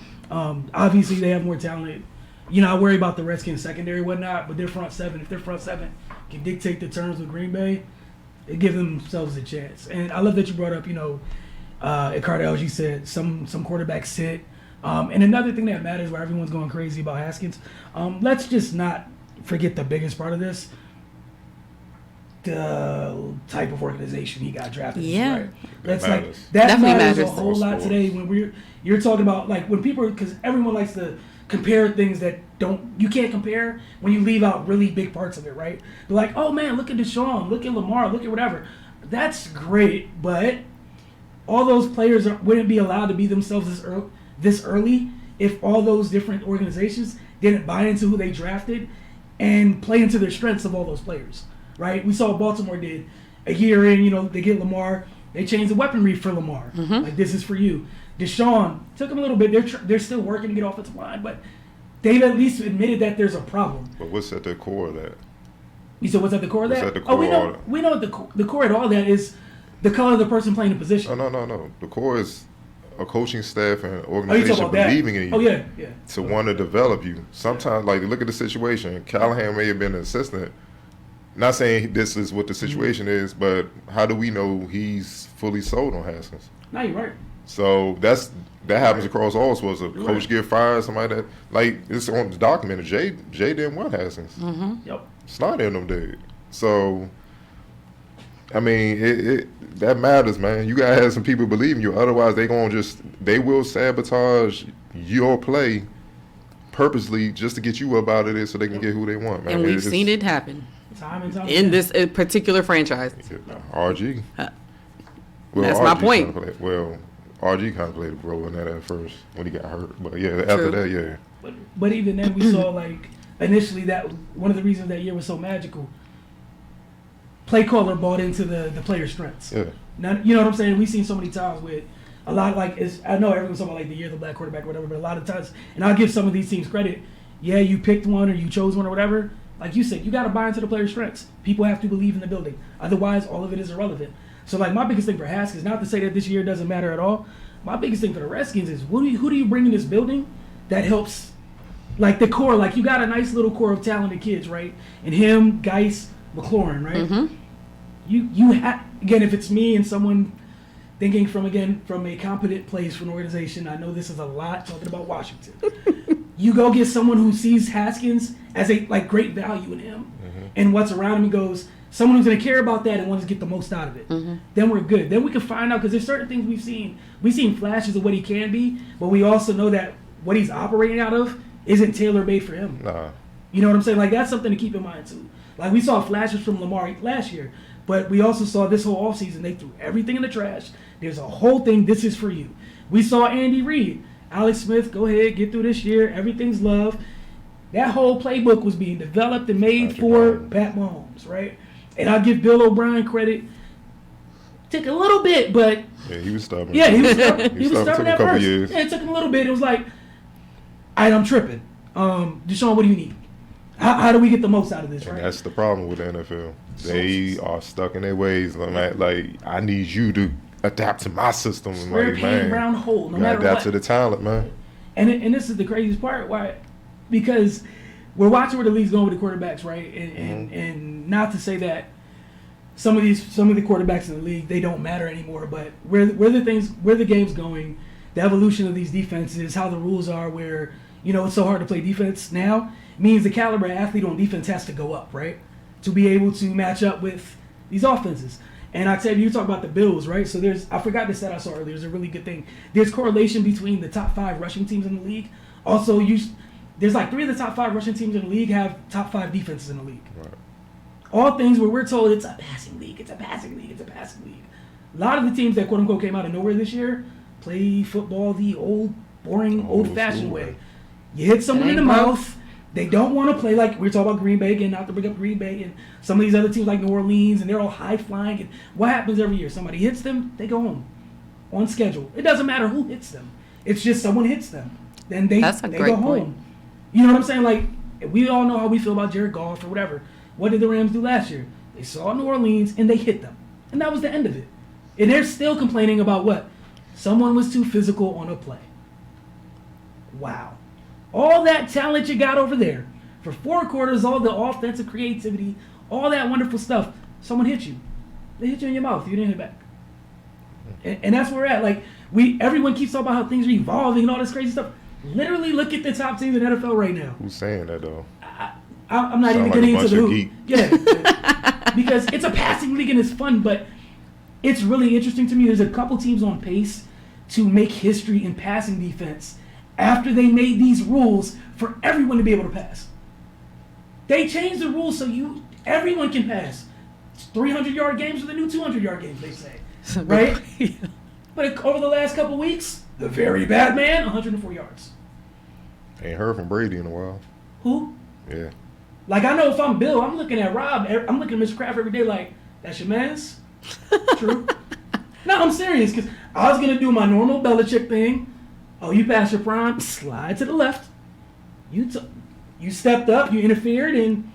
Obviously, they have more talent. I worry about the Redskins secondary and whatnot, but their front seven, if their front seven can dictate the terms with Green Bay, it gives themselves a chance. And I love that you brought up, at Cardell, as you said, some quarterbacks sit. And another thing that matters, where everyone's going crazy about Haskins, let's just not forget the biggest part of this, the type of organization he got drafted in. Yeah. Right? That's matters. That Definitely matters a matters. whole lot today when you're talking about, like, when people, because everyone likes to compare things that you can't compare when you leave out really big parts of it, right? They're like, oh man, look at Deshaun, look at Lamar, look at whatever. That's great, but all those players wouldn't be allowed to be themselves this early if all those different organizations didn't buy into who they drafted and play into their strengths of all those players, right? We saw what Baltimore did a year in, they get Lamar, they changed the weaponry for Lamar. Mm-hmm. Like, this is for you. Deshaun took him a little bit. They're still working to get offensive line, but they've at least admitted that there's a problem. But what's at the core of that? You said what's at the core of that? What's at the core we know the core of all that is the color of the person playing the position. No. The core is a coaching staff and Oh, you organization talking about believing that? in you. Oh, yeah. To want to develop you. Sometimes, like, look at the situation. Callahan may have been an assistant. Not saying this is what the situation is, but how do we know he's fully sold on Haskins? No, you're right. So that happens across all sorts of You're coach right. get fired, somebody that, like, it's on the documented. Jay didn't want Haskins. Mm-hmm. Yep. Snyder and them did. So, I mean, that matters, man. You gotta have some people believing you. Otherwise, they will sabotage your play purposely just to get you up out of this so they can get who they want, man. And we've seen it happen Time and time in again. this particular franchise. RG. That's my point. RG kind of played a role in that at first when he got hurt. But yeah, after that, yeah. But even then, we saw, like, initially that one of the reasons that year was so magical. Play caller bought into the player's strengths. Yeah. Now, you know what I'm saying? We've seen so many times with a lot, like, I know everyone's talking about, like, the year of the black quarterback or whatever, but a lot of times, and I'll give some of these teams credit. Yeah, you picked one or you chose one or whatever. Like you said, you got to buy into the player's strengths. People have to believe in the building. Otherwise, all of it is irrelevant. So, like, my biggest thing for Haskins, not to say that this year doesn't matter at all. My biggest thing for the Redskins is who do you bring in this building that helps, like, the core? Like, you got a nice little core of talented kids, right? And him, Geis, McLaurin, right? Mm-hmm. You again, if it's me and someone thinking from a competent place for an organization, I know this is a lot talking about Washington. You go get someone who sees Haskins as a, like, great value in him and what's around him, and goes, someone who's going to care about that and wants to get the most out of it. Then we're good. Then we can find out, because there's certain things we've seen flashes of what he can be, but we also know that what he's operating out of isn't tailor-made for him. Nah. You know what I'm saying? Like, that's something to keep in mind too. Like, we saw flashes from Lamar last year, but we also saw this whole offseason they threw everything in the trash. There's a whole thing, this is for you. We saw Andy Reid, Alex Smith, go ahead, get through this year, everything's love. That whole playbook was being developed and made for Pat Mahomes, right? And I'll give Bill O'Brien credit. Took a little bit, but Yeah, he was stubborn. yeah, he was stubborn. He was Took stubborn a at couple first. years. Yeah, it took him a little bit. It was like, all right, I'm tripping. Deshaun, what do you need? How do we get the most out of this, And right? that's the problem with the NFL. They are stuck in their ways. Like, I need you to adapt to my system. Square Like, peg, man, round hole, no you gotta matter adapt what. to the talent, man. And this is the craziest part, why? Because we're watching where the league's going with the quarterbacks, right? And not to say that some of the quarterbacks in the league, they don't matter anymore, but where the game's going, the evolution of these defenses, how the rules are, where, you know, it's so hard to play defense now, means the caliber of athlete on defense has to go up, right? To be able to match up with these offenses. And Octavia, you talk about the Bills, right? So I forgot this stat I saw earlier. There's a really good thing. There's correlation between the top 5 rushing teams in the league. Also, there's like 3 of the top 5 rushing teams in the league have top 5 defenses in the league. Right. All things where we're told it's a passing league, it's a passing league, it's a passing league. A lot of the teams that quote-unquote came out of nowhere this year play football the old, boring, old-fashioned way. You hit someone in the mouth. They don't want to play like we're talking about Green Bay, again, not to bring up Green Bay and some of these other teams like New Orleans, and they're all high-flying. And what happens every year? Somebody hits them, they go home on schedule. It doesn't matter who hits them. It's just someone hits them. Then they go home. Point. You know what I'm saying? Like, we all know how we feel about Jared Goff or whatever. What did the Rams do last year? They saw New Orleans, and they hit them. And that was the end of it. And they're still complaining about what? Someone was too physical on a play. Wow. All that talent you got over there, for 4 quarters, all the offensive creativity, all that wonderful stuff, someone hit you. They hit you in your mouth. You didn't hit back. And that's where we're at. Like, everyone keeps talking about how things are evolving and all this crazy stuff. Literally look at the top teams in the NFL right now. Who's saying that, though? I'm not even Sound like getting a into the bunch of who. geek. Yeah. Because it's a passing league and it's fun, but it's really interesting to me. There's a couple teams on pace to make history in passing defense after they made these rules for everyone to be able to pass. They changed the rules so everyone can pass. 300-yard games are the new 200-yard games, they say. Right? But over the last couple weeks, the very bad man, 104 yards. Ain't heard from Brady in a while. Who? Yeah. Like, I know if I'm Bill, I'm looking at Rob, I'm looking at Mr. Kraft every day like, that's your man's? True. No, I'm serious because I was gonna do my normal Belichick thing. Oh, you passed your prime, slide to the left. You stepped up, you interfered, and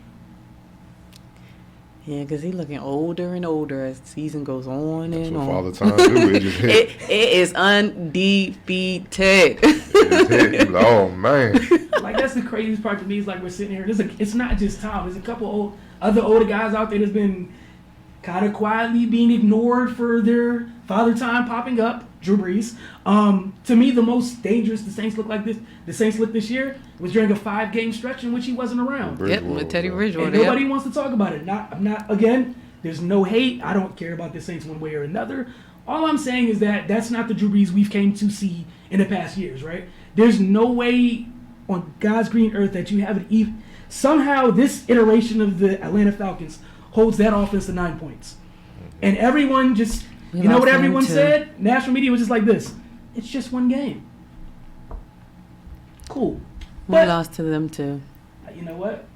Yeah, because he's looking older and older as the season goes on That's and what on. Father Time do. It just hit. It is undefeated. It just hit. You like, oh man. like that's the craziest part to me. Is like we're sitting here. It's not just Tom. There's a couple other older guys out there that's been kind of quietly being ignored for their father time popping up. Drew Brees. To me, the most dangerous the Saints looked this year was during a 5-game stretch in which he wasn't around. Yep, with Teddy Bridgewater. And nobody wants to talk about it. I'm not. Again, there's no hate. I don't care about the Saints one way or another. All I'm saying is that that's not the Drew Brees we've came to see in the past years, right? There's no way on God's green earth that you have it even. Somehow, this iteration of the Atlanta Falcons holds that offense to 9 points, and everyone just. You know what everyone said? National media was just like this. It's just one game. Cool. We But lost to them too. you know what?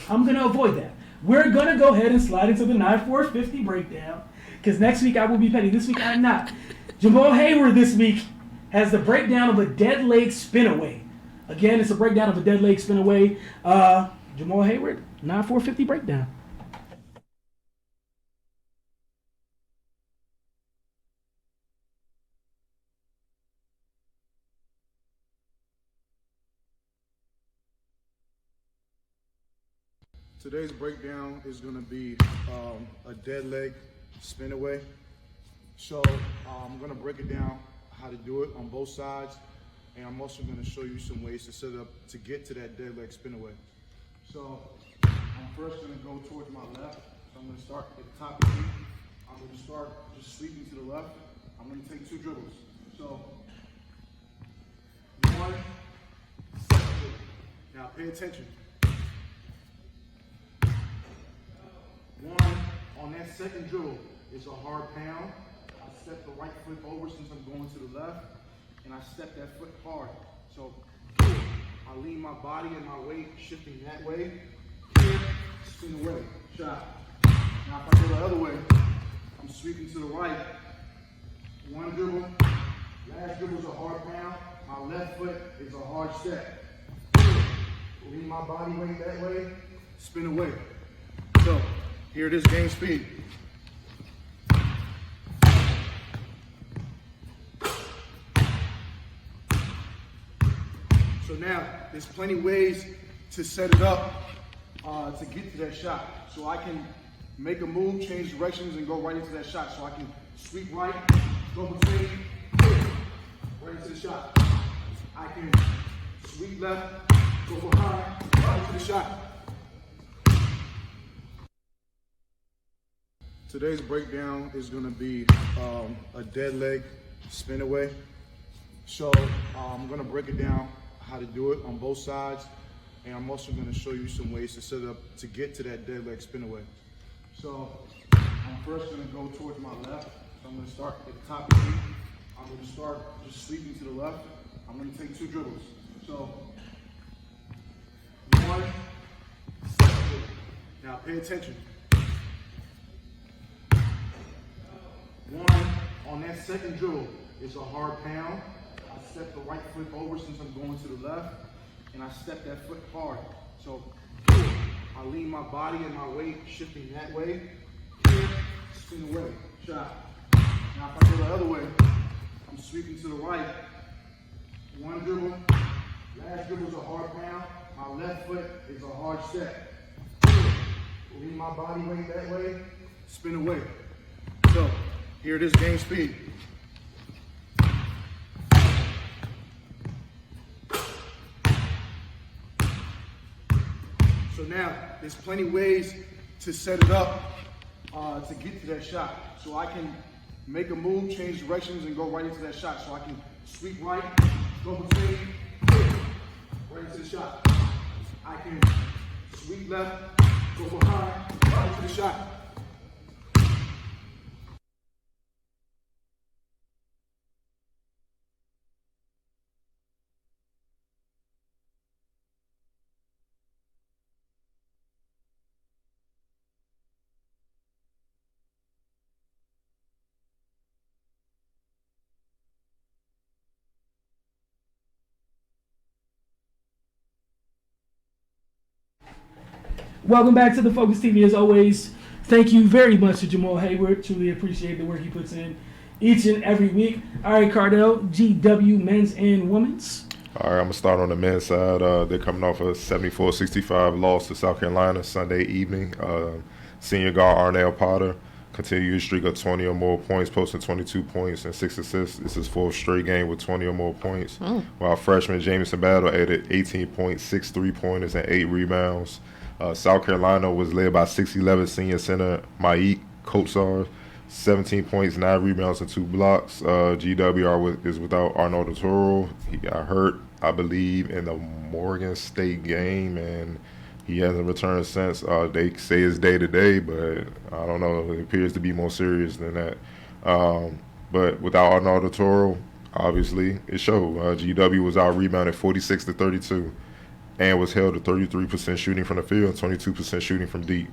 I'm going to avoid that. We're going to go ahead and slide into the 9-4-50 breakdown because next week I will be petty. This week I'm not. Jamal Hayward this week has the breakdown of a dead leg spin away. Again, it's a breakdown of a dead leg spin away. Jamal Hayward, 9-4-50 breakdown. Today's breakdown is going to be a dead leg spin away. So I'm going to break it down how to do it on both sides, and I'm also going to show you some ways to set up to get to that dead leg spin away. So I'm first going to go towards my left. So I'm going to start at the top of the feet. I'm going to start just sweeping to the left. I'm going to take 2 dribbles. So 1, 2. Now pay attention. 1, on that second dribble, is a hard pound. I step the right foot over since I'm going to the left, and I step that foot hard. So I lean my body and my weight shifting that way, spin away, shot. Now if I go the other way, I'm sweeping to the right. 1 dribble, last dribble is a hard pound. My left foot is a hard step. Lean my body weight that way, spin away. So here it is, game speed. So now, there's plenty ways to set it up to get to that shot. So I can make a move, change directions, and go right into that shot. So I can sweep right, go between, right into the shot. I can sweep left, go behind, right into the shot. Today's breakdown is going to be a dead leg spin away. So I'm going to break it down how to do it on both sides, and I'm also going to show you some ways to set up to get to that dead leg spin away. So I'm first going to go towards my left. So I'm going to start at the top of the feet. I'm going to start just sweeping to the left. I'm going to take 2 dribbles. So 1, 2. Now pay attention. 1, on that second dribble, is a hard pound. I step the right foot over since I'm going to the left, and I step that foot hard. So I lean my body and my weight shifting that way, spin away, shot. Now if I go the other way, I'm sweeping to the right. 1 dribble, last dribble is a hard pound. My left foot is a hard step. Lean my body weight that way, spin away. So here it is, game speed. So now, there's plenty ways to set it up to get to that shot. So I can make a move, change directions, and go right into that shot. So I can sweep right, go between, right into the shot. I can sweep left, go behind, right into the shot. Welcome back to the Focus TV. As always, thank you very much to Jamal Hayward. Truly appreciate the work he puts in each and every week. All right, Cardell, GW men's and women's. All right, I'm going to start on the men's side. They're coming off a 74-65 loss to South Carolina Sunday evening. Senior guard Arnell Potter continued his streak of 20 or more points, posting 22 points and 6 assists. This is his fourth straight game with 20 or more points. While freshman Jamison Battle added 18 points, 6 3-pointers, and 8 rebounds. South Carolina was led by 6'11" senior center Maik Kotsar, 17 points, 9 rebounds, and 2 blocks. GWR is without Arnold Toro. He got hurt, I believe, in the Morgan State game, and he hasn't returned since. They say it's day-to-day, but I don't know. It appears to be more serious than that. But without Arnold Toro, obviously, it showed. GW was out-rebounded 46-32 and was held to 33% shooting from the field, 22% shooting from deep.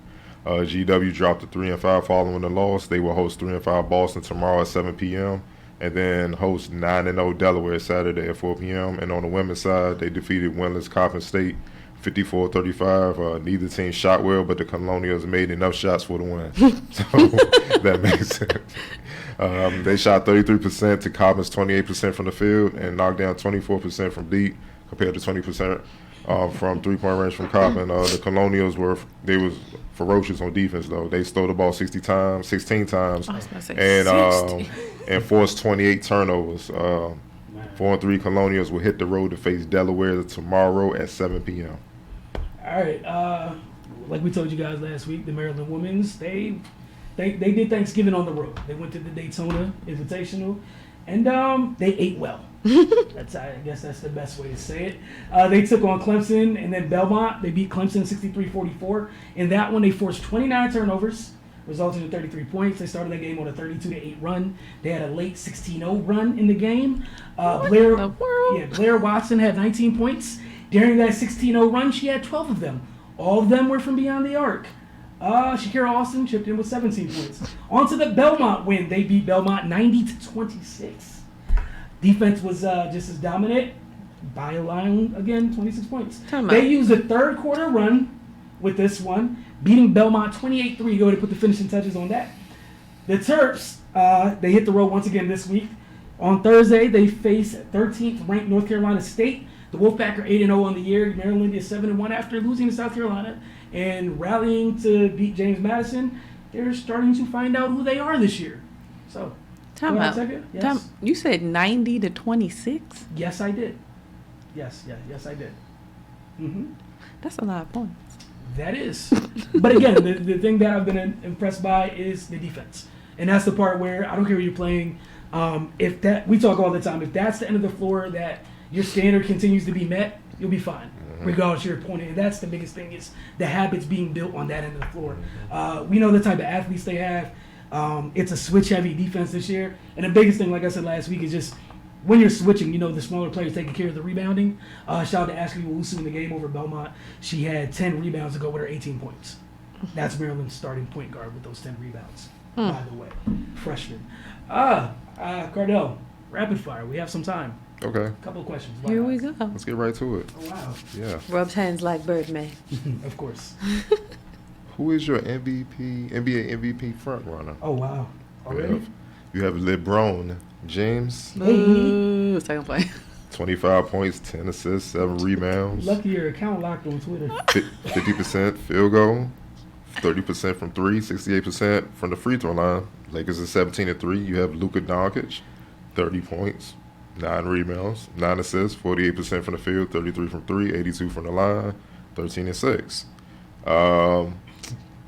GW dropped to 3-5 following the loss. They will host 3-5 Boston tomorrow at 7 p.m. and then host 9-0 Delaware Saturday at 4 p.m. And on the women's side, they defeated winless Coppin State 54-35. Neither team shot well, but the Colonials made enough shots for the win. So that makes sense. They shot 33% to Coppin's 28% from the field and knocked down 24% from deep compared to 20% from three-point range from Coppin. The Colonials was ferocious on defense, though. They stole the ball 16 times, and forced 28 turnovers. 4-3 Colonials will hit the road to face Delaware tomorrow at 7 p.m. All right. Like we told you guys last week, the Maryland women's, they did Thanksgiving on the road. They went to the Daytona Invitational, and they ate well. I guess that's the best way to say it. They took on Clemson and then Belmont. They beat Clemson 63-44. In that one, they forced 29 turnovers, resulting in 33 points. They started that game on a 32-8 run. They had a late 16-0 run in the game. Blair Watson had 19 points. During that 16-0 run, she had 12 of them. All of them were from beyond the arc. Shakira Austin chipped in with 17 points. On to the Belmont win. They beat Belmont 90-26. Defense was just as dominant by a line, again, 26 points. They used a third quarter run with this one, beating Belmont 28-3. Go ahead and put the finishing touches on that. The Terps, they hit the road once again this week. On Thursday, they face 13th ranked North Carolina State. The Wolfpack are 8-0 on the year. Maryland is 7-1 after losing to South Carolina and rallying to beat James Madison. They're starting to find out who they are this year. So. Yes. You said 90-26? Yes, I did. Yes, I did. Mm-hmm. That's a lot of points. That is. But again, the thing that I've been impressed by is the defense. And that's the part where I don't care who you're playing. We talk all the time, if that's the end of the floor that your standard continues to be met, you'll be fine, regardless of your opponent. And that's the biggest thing is the habits being built on that end of the floor. We know the type of athletes they have. It's a switch-heavy defense this year. And the biggest thing, like I said last week, is just when you're switching, the smaller players taking care of the rebounding. Shout out to Ashley Owusu in the game over Belmont. She had 10 rebounds to go with her 18 points. That's Maryland's starting point guard with those 10 rebounds, by the way. Freshman. Cardell, rapid fire. We have some time. Okay. A couple of questions. Here we go. Let's get right to it. Oh, wow. Yeah. Rubs hands like Birdman. Of course. Who is your NBA MVP front runner? Oh, wow. Already? You have LeBron James. Ooh, second play. 25 points, 10 assists, 7 rebounds. Lucky your account locked on Twitter. 50% field goal, 30% from 3, 68% from the free throw line. Lakers is 17-3. You have Luka Doncic, 30 points, 9 rebounds, 9 assists, 48% from the field, 33 from 3, 82 from the line, 13-6.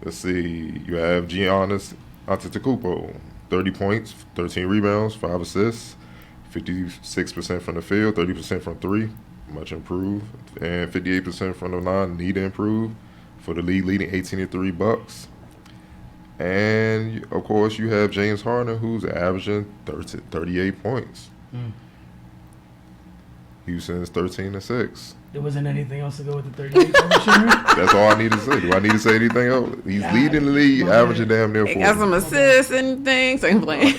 Let's see. You have Giannis Antetokounmpo, 30 points, 13 rebounds, 5 assists, 56% from the field, 30% from 3, much improved, and 58% from the line, need to improve for the league leading 18-3 Bucks. And, of course, you have James Harden, who's averaging 38 points. Houston's 13-6. There wasn't anything else to go with the 38. That's all I need to say. Do I need to say anything else? He's leading the league, averaging damn near 40. Got some assists and things. Second play.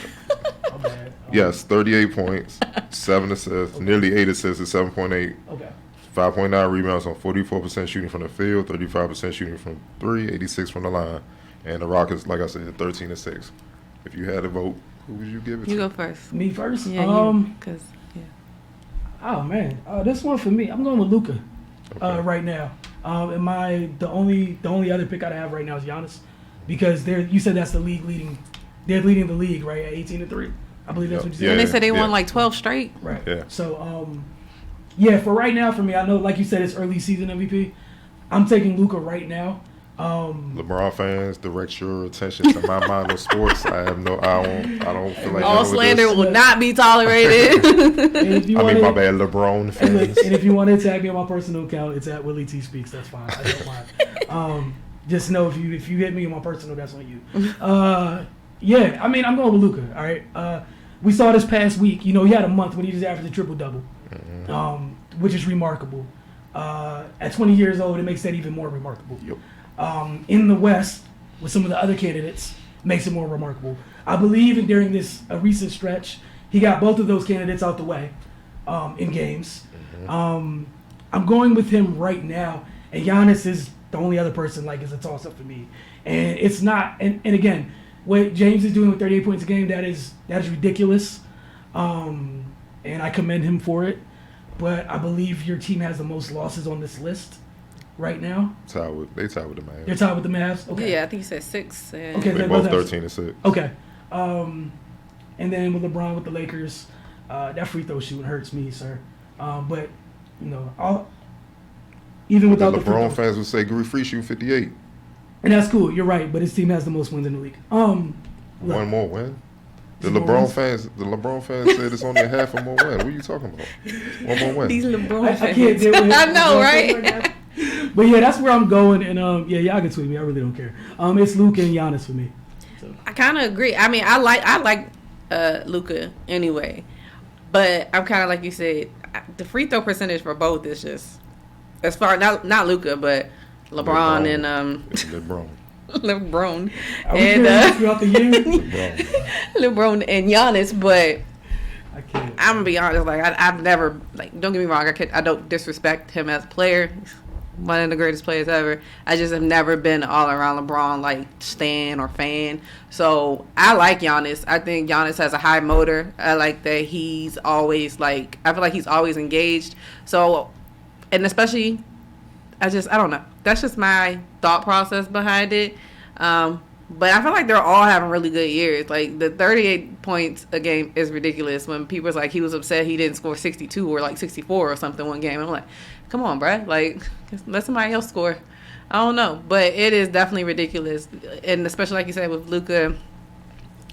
Yes, 38 points, 7 assists, nearly 8 assists at 7.8. Okay. 5.9 rebounds on 44% shooting from the field, 35% shooting from 3, 86 from the line. And the Rockets, like I said, 13-6. If you had a vote, who would you give it to? You go first. Me first? Yeah, because Oh, man. This one for me, I'm going with Luka right now. And the only other pick I have right now is Giannis, because you said that's the leading. They're leading the league, right, at 18-3. I believe that's what you said. And they said they won like 12 straight. Right. Yeah. So, for right now, for me, I know, like you said, it's early season MVP. I'm taking Luka right now. LeBron fans, direct your attention to my mind of sports. I don't feel like All slander will not be tolerated. my bad, LeBron fans. And if you want to tag me on my personal account, it's at Willie T Speaks. That's fine. I don't mind. Just know if you hit me on my personal, that's on you. I'm going with Luka. All right. We saw this past week. He had a month when he just averaged a triple-double, which is remarkable. At 20 years old, it makes that even more remarkable. Yep. In the West, with some of the other candidates, makes it more remarkable. I believe during this recent stretch, he got both of those candidates out the way in games. I'm going with him right now, and Giannis is the only other person is a toss-up for me. And it's not, and again, what James is doing with 38 points a game, that is ridiculous, and I commend him for it. But I believe your team has the most losses on this list right now. They tied with the Mavs. They're tied with the Mavs? Okay. Yeah, I think you said 6. And Okay, They both 13-6. Okay. And then with LeBron with the Lakers, that free throw shooting hurts me, sir. But, even without the LeBron fans would say Greek Freak shooting 58. And that's cool. You're right, but his team has the most wins in the league. One more win? The LeBron fans said it's only a half a more win. What are you talking about? One more win. These LeBron fans. I can't deal with it. I know, right? But yeah, that's where I'm going, and y'all can tweet me. I really don't care. It's Luka and Giannis for me. So. I kind of agree. I mean, I like Luka anyway, but I'm kind of like you said. The free throw percentage for both is just as far not Luka, but LeBron and LeBron and throughout the year. LeBron and Giannis, but. I can't. I'm gonna be honest. I've never don't get me wrong. I don't disrespect him as a player. He's one of the greatest players ever. I just have never been all around LeBron stan or fan. So I like Giannis. I think Giannis has a high motor. I like that he's always I feel like he's always engaged. So, and especially, I don't know. That's just my thought process behind it. But I feel like they're all having really good years. The 38 points a game is ridiculous. When people was he was upset he didn't score 62 or 64 or something one game. I'm like, come on, bruh. Let somebody else score. I don't know. But it is definitely ridiculous. And especially like you said with Luka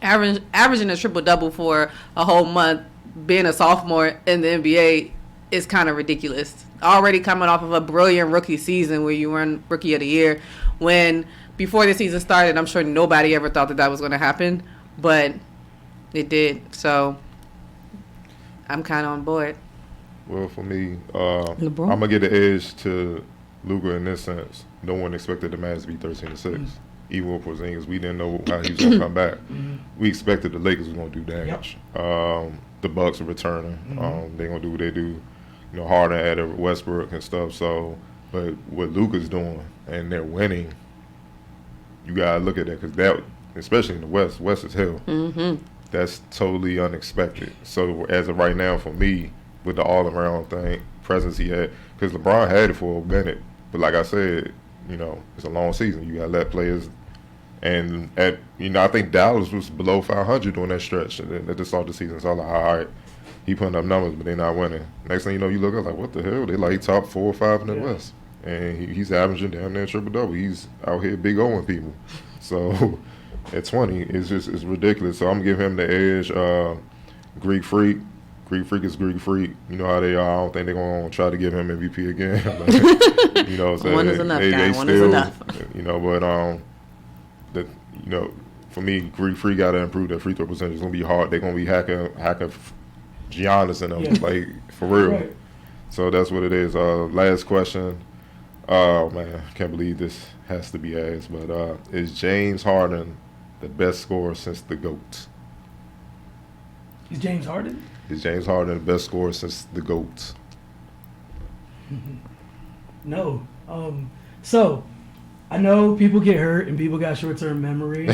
averaging a triple-double for a whole month, being a sophomore in the NBA is kind of ridiculous. Already coming off of a brilliant rookie season where you won Rookie of the Year when – before the season started, I'm sure nobody ever thought that was going to happen, but it did. So I'm kind of on board. Well, for me, I'm going to get the edge to Luka in this sense. No one expected the Mavs to be 13-6. Even with Porzingis, we didn't know how he was going to come back. We expected the Lakers was going to do damage. Yep. The Bucks are returning. They're going to do what they do. Harden added Westbrook and stuff. So, but what Luka's doing, and they're winning, you got to look at that because that, especially in the West is hell. That's totally unexpected. So as of right now, for me, with the all-around presence he had, because LeBron had it for a minute, but like I said, it's a long season. You got to let players, and I think Dallas was below 500 during that stretch at the start of the season. So I was like, all right, he putting up numbers, but they're not winning. Next thing you know, you look up what the hell? They top 4 or 5 in the West. And he's averaging damn near triple-double. He's out here big Oing people. So at 20, it's ridiculous. So I'm going to give him the edge. Greek Freak. Greek Freak is Greek Freak. You know how they are. I don't think they're going to try to give him MVP again. One is enough, guy. One is enough. But for me, Greek Freak got to improve their free throw percentage. It's going to be hard. They're going to be hacking Giannis in them, for real. Right. So that's what it is. Last question. Oh, man, I can't believe this has to be asked, but is James Harden the best scorer since the GOAT? Is James Harden? Is James Harden the best scorer since the GOAT? No. So, I know people get hurt and people got short-term memory.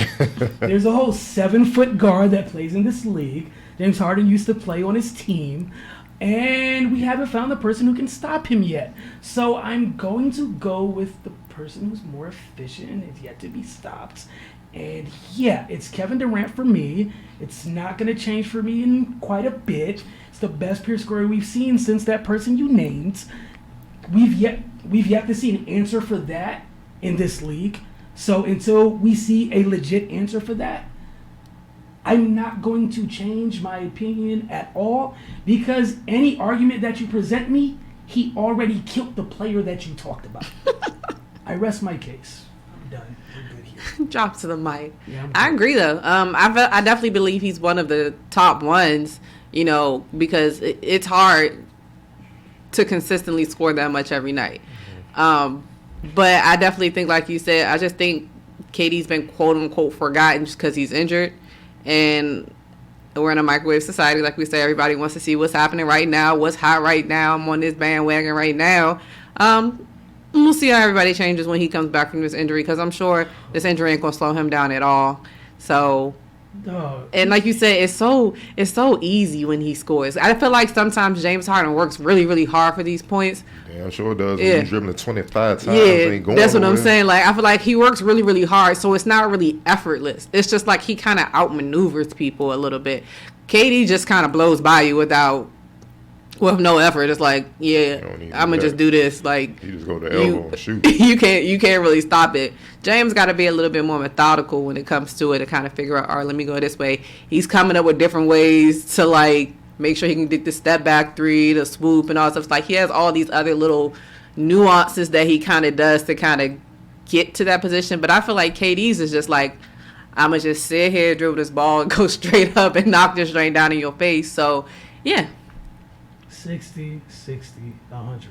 There's a whole 7-foot guard that plays in this league. James Harden used to play on his team. And we haven't found the person who can stop him yet. So I'm going to go with the person who's more efficient and is yet to be stopped. And yeah, it's Kevin Durant for me. It's not going to change for me in quite a bit. It's the best pure scorer we've seen since that person you named. We've yet to see an answer for that in this league. So until we see a legit answer for that, I'm not going to change my opinion at all, because any argument that you present me, he already killed the player that you talked about. I rest my case. I'm done. We're good here. Drop to the mic. Yeah, I agree, though. I definitely believe he's one of the top ones, because it's hard to consistently score that much every night. But I definitely think, like you said, I just think KD's been quote-unquote forgotten just because he's injured. And we're in a microwave society, like we say. Everybody wants to see what's happening right now, what's hot right now. I'm on this bandwagon right now. We'll see how everybody changes when he comes back from this injury, because I'm sure this injury ain't going to slow him down at all. So, and like you said, it's so easy when he scores. I feel like sometimes James Harden works really, really hard for these points. Yeah, I'm sure it does. Yeah. He's dribbling 25 times. Yeah, ain't going that's what nowhere. I'm saying. Like, I feel like he works really, really hard, so it's not really effortless. It's just like he kind of outmaneuvers people a little bit. KD just kind of blows by you with no effort. It's like, yeah, I'm gonna just do this. Like, you just go to elbow and shoot. you can't really stop it. James got to be a little bit more methodical when it comes to it, to kind of figure out, all right, let me go this way. He's coming up with different ways to like make sure he can get the step back three, the swoop, and all stuff. It's like he has all these other little nuances that he kind of does to kind of get to that position. But I feel like KD's is just like, I'm gonna just sit here, dribble this ball, and go straight up and knock this drain down in your face. So yeah. 60, 100.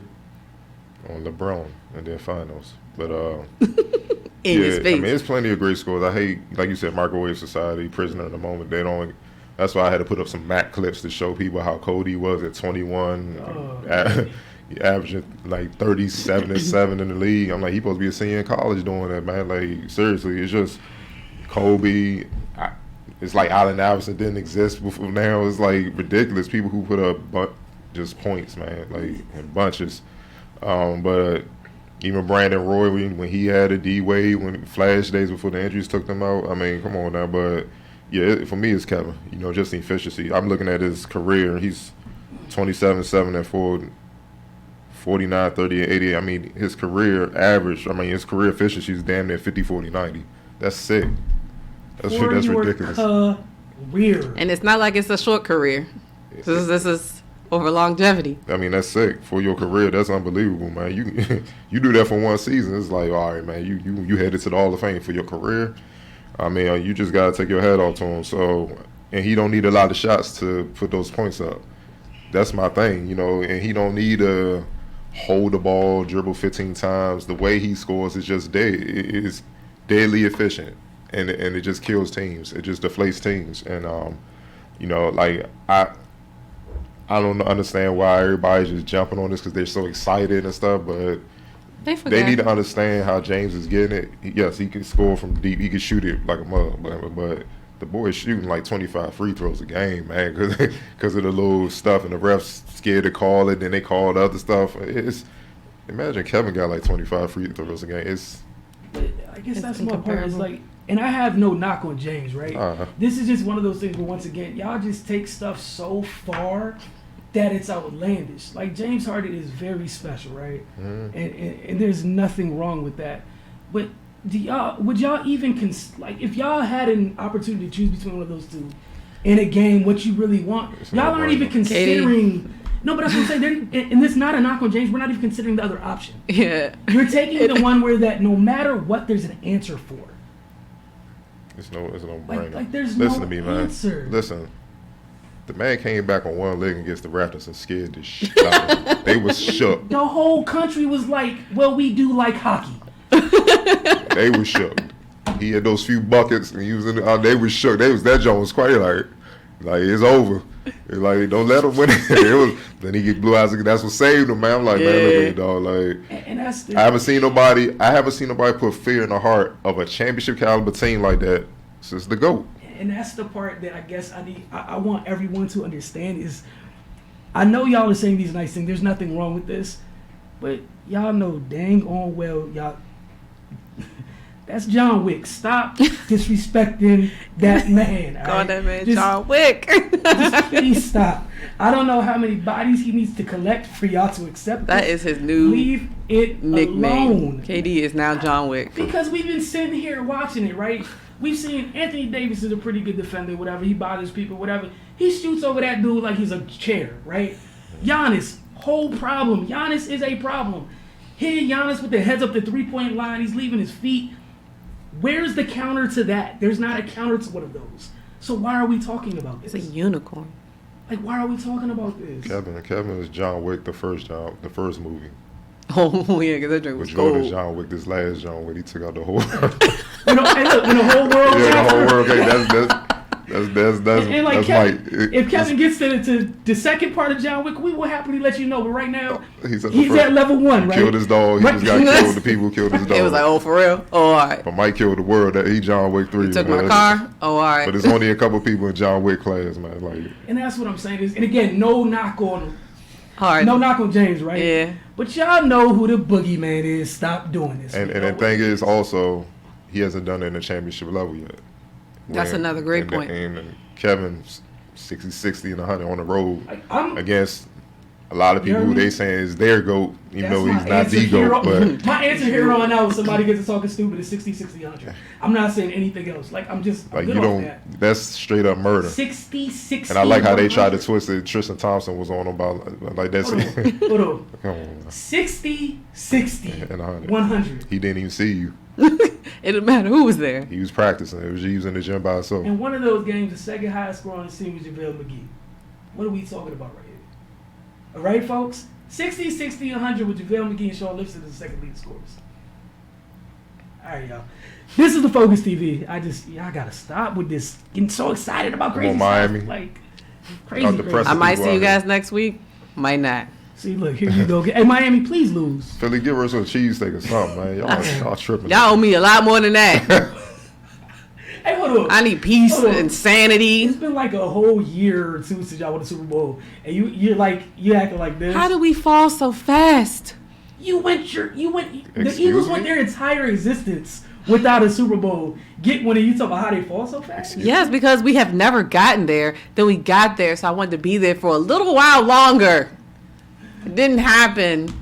On LeBron and then finals. But In his face. I mean, there's plenty of great scores. I hate, like you said, microwave society, prisoner of the moment. They don't. That's why I had to put up some Mac clips to show people how cold he was at 21, averaging like 37 and 7 in the league. I'm like, he's supposed to be a senior in college doing that, man. Like, seriously, it's just Kobe. It's like Allen Iverson didn't exist before now. It's like ridiculous. People who put up just points, man, like in bunches. But even Brandon Roy, when he had a D-Wade, when Flash days before the injuries took them out, I mean, come on now. But yeah, for me, it's Kevin. Just the efficiency. I'm looking at his career. He's 27, 7, and 4, 49, 30, and 88. I mean, his career average, his career efficiency is damn near 50, 40, 90. That's sick. That's ridiculous. Career. And it's not like it's a short career. This is over longevity. I mean, that's sick for your career. That's unbelievable, man. You do that for one season. It's like, all right, man. You headed to the Hall of Fame for your career. I mean, you just gotta take your head off to him. So, and he don't need a lot of shots to put those points up. That's my thing, And he don't need to hold the ball, dribble 15 times. The way he scores is just it's deadly efficient, and it just kills teams. It just deflates teams, and like I don't understand why everybody's just jumping on this because they're so excited and stuff, but they need to understand how James is getting it. Yes, he can score from deep. He can shoot it like a mug, but the boy is shooting like 25 free throws a game, man, because of the little stuff, and the refs scared to call it, then they call the other stuff. Imagine Kevin got like 25 free throws a game. I guess that's my part. It's like, and I have no knock on James, right? This is just one of those things where, once again, y'all just take stuff so far that it's outlandish. Like, James Harden is very special, right? And there's nothing wrong with that. But would y'all even if y'all had an opportunity to choose between one of those two in a game, what you really want? Y'all aren't even considering. No, but that's what I'm saying. And this is not a knock on James. We're not even considering the other option. Yeah. You're taking the one where that no matter what, there's an answer for. It's no brainer. Like there's Listen no to me, man. answer. Listen. The man came back on one leg against the Raptors and scared the shit out of them. They was shook. The whole country was like, well, we do like hockey. They was shook. He had those few buckets and he was they was shook. That Jones quite like it's over. It's like, don't let him win it. Then he get blue eyes. That's what saved him, man. I'm like, man, look at it, dog. Like, And that's the, I haven't seen nobody put fear in the heart of a championship caliber team like that since the GOAT. And that's the part that I guess I want everyone to understand is, I know y'all are saying these nice things. There's nothing wrong with this, but y'all know dang on well y'all. That's John Wick. Stop disrespecting that man. Call that man John Wick. Just please stop. I don't know how many bodies he needs to collect for y'all to accept That this. is his new Leave it nickname. alone. KD is now John Wick. Because we've been sitting here watching it, right? We've seen Anthony Davis is a pretty good defender, whatever. He bothers people, whatever. He shoots over that dude like he's a chair, right? Giannis, whole problem. Giannis is a problem. Here, Giannis with the heads up the three-point line. He's leaving his feet. Where's the counter to that? There's not a counter to one of those. So why are we talking about this? It's a unicorn. Like, why are we talking about this? Kevin was John Wick the first movie. Oh yeah, because that drink was But Jordan's cold. John Wick, this last John Wick, he took out the whole. Hey, look, when the whole world Yeah, the whole after- world. Okay, that's and like that's Kevin, Mike. if Kevin gets to the second part of John Wick, we will happily let you know. But right now, He's he's at at level 1, He right? killed his dog. He Right. just got killed. The people who killed his dog. It was like, oh, for real? Oh, all right. But Mike killed the world. That he John Wick 3. You took man. my car? Oh, all right. But there's only a couple people in John Wick class, man. Like, And that's what I'm saying is, and again, no knock on All right. no knock on James, right? Yeah. But y'all know who the boogeyman is. Stop doing this. and You know the what? thing is also, he hasn't done it in the championship level yet. That's another great point. And Kevin's 60 and 100 on the road Like, I'm, against a lot of people You know who what I they mean? saying is their GOAT, even that's though my he's not answer the here GOAT. on- But my answer here on out, when somebody gets to talking stupid is 60, 100. I'm not saying anything else. Like, I'm just I'm like, good you off don't, that. that's straight up murder. 60, 60. And I like how they 100. tried to twist it. Tristan Thompson was on about like that's Hold on. Hold on. Come on, man. 60, 60, And 100. 100. He didn't even see you. It didn't matter who was there. He was practicing. It was you was in the gym by himself. And one of those games, the second highest score on the team was JaVale McGee. What are we talking about right here? All right, folks? 60, 60, 100 with JaVale McGee and Sean Lipson as the second leading scorers. All right, y'all. This is the Focus TV. I gotta stop with this. Getting so excited about Come crazy on, stuff. Miami. Like, Y'all crazy. depressed. I might people see you out here. guys next week. Might not. See, look, here you go. Hey, Miami, please lose. Philly, give us a cheesesteak or something, man. Y'all tripping. Y'all owe me a lot more than that. Hey, hold on. I need peace Hold on. and sanity. It's been like a whole year or two since y'all won the Super Bowl, and you acting like this. How do we fall so fast? The Excuse Eagles me? went their entire existence without a Super Bowl. Get when you talk about how they fall so fast. Yes, because we have never gotten there. Then we got there, so I wanted to be there for a little while longer. It didn't happen.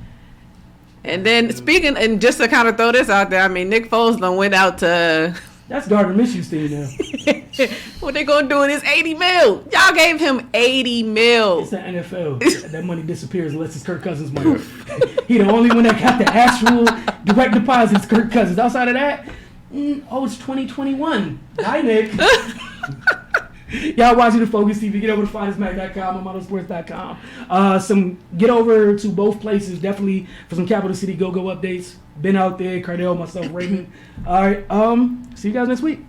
And then speaking, and just to kind of throw this out there, I mean, Nick Foles done went out to That's Gardner Minshew's team now. what they gonna do with his 80 mil? Y'all gave him 80 mil. It's the NFL. That money disappears unless it's Kirk Cousins' money. He the only one that got the actual direct deposits. Kirk Cousins. Outside of that, it's 2021. Bye, Nick. Y'all watching the Focus TV. Get over to finestmac.com and motorsports.com. Get over to both places definitely for some Capital City Go-Go updates. Been out there, Cardell, myself, Raymond. All right. See you guys next week.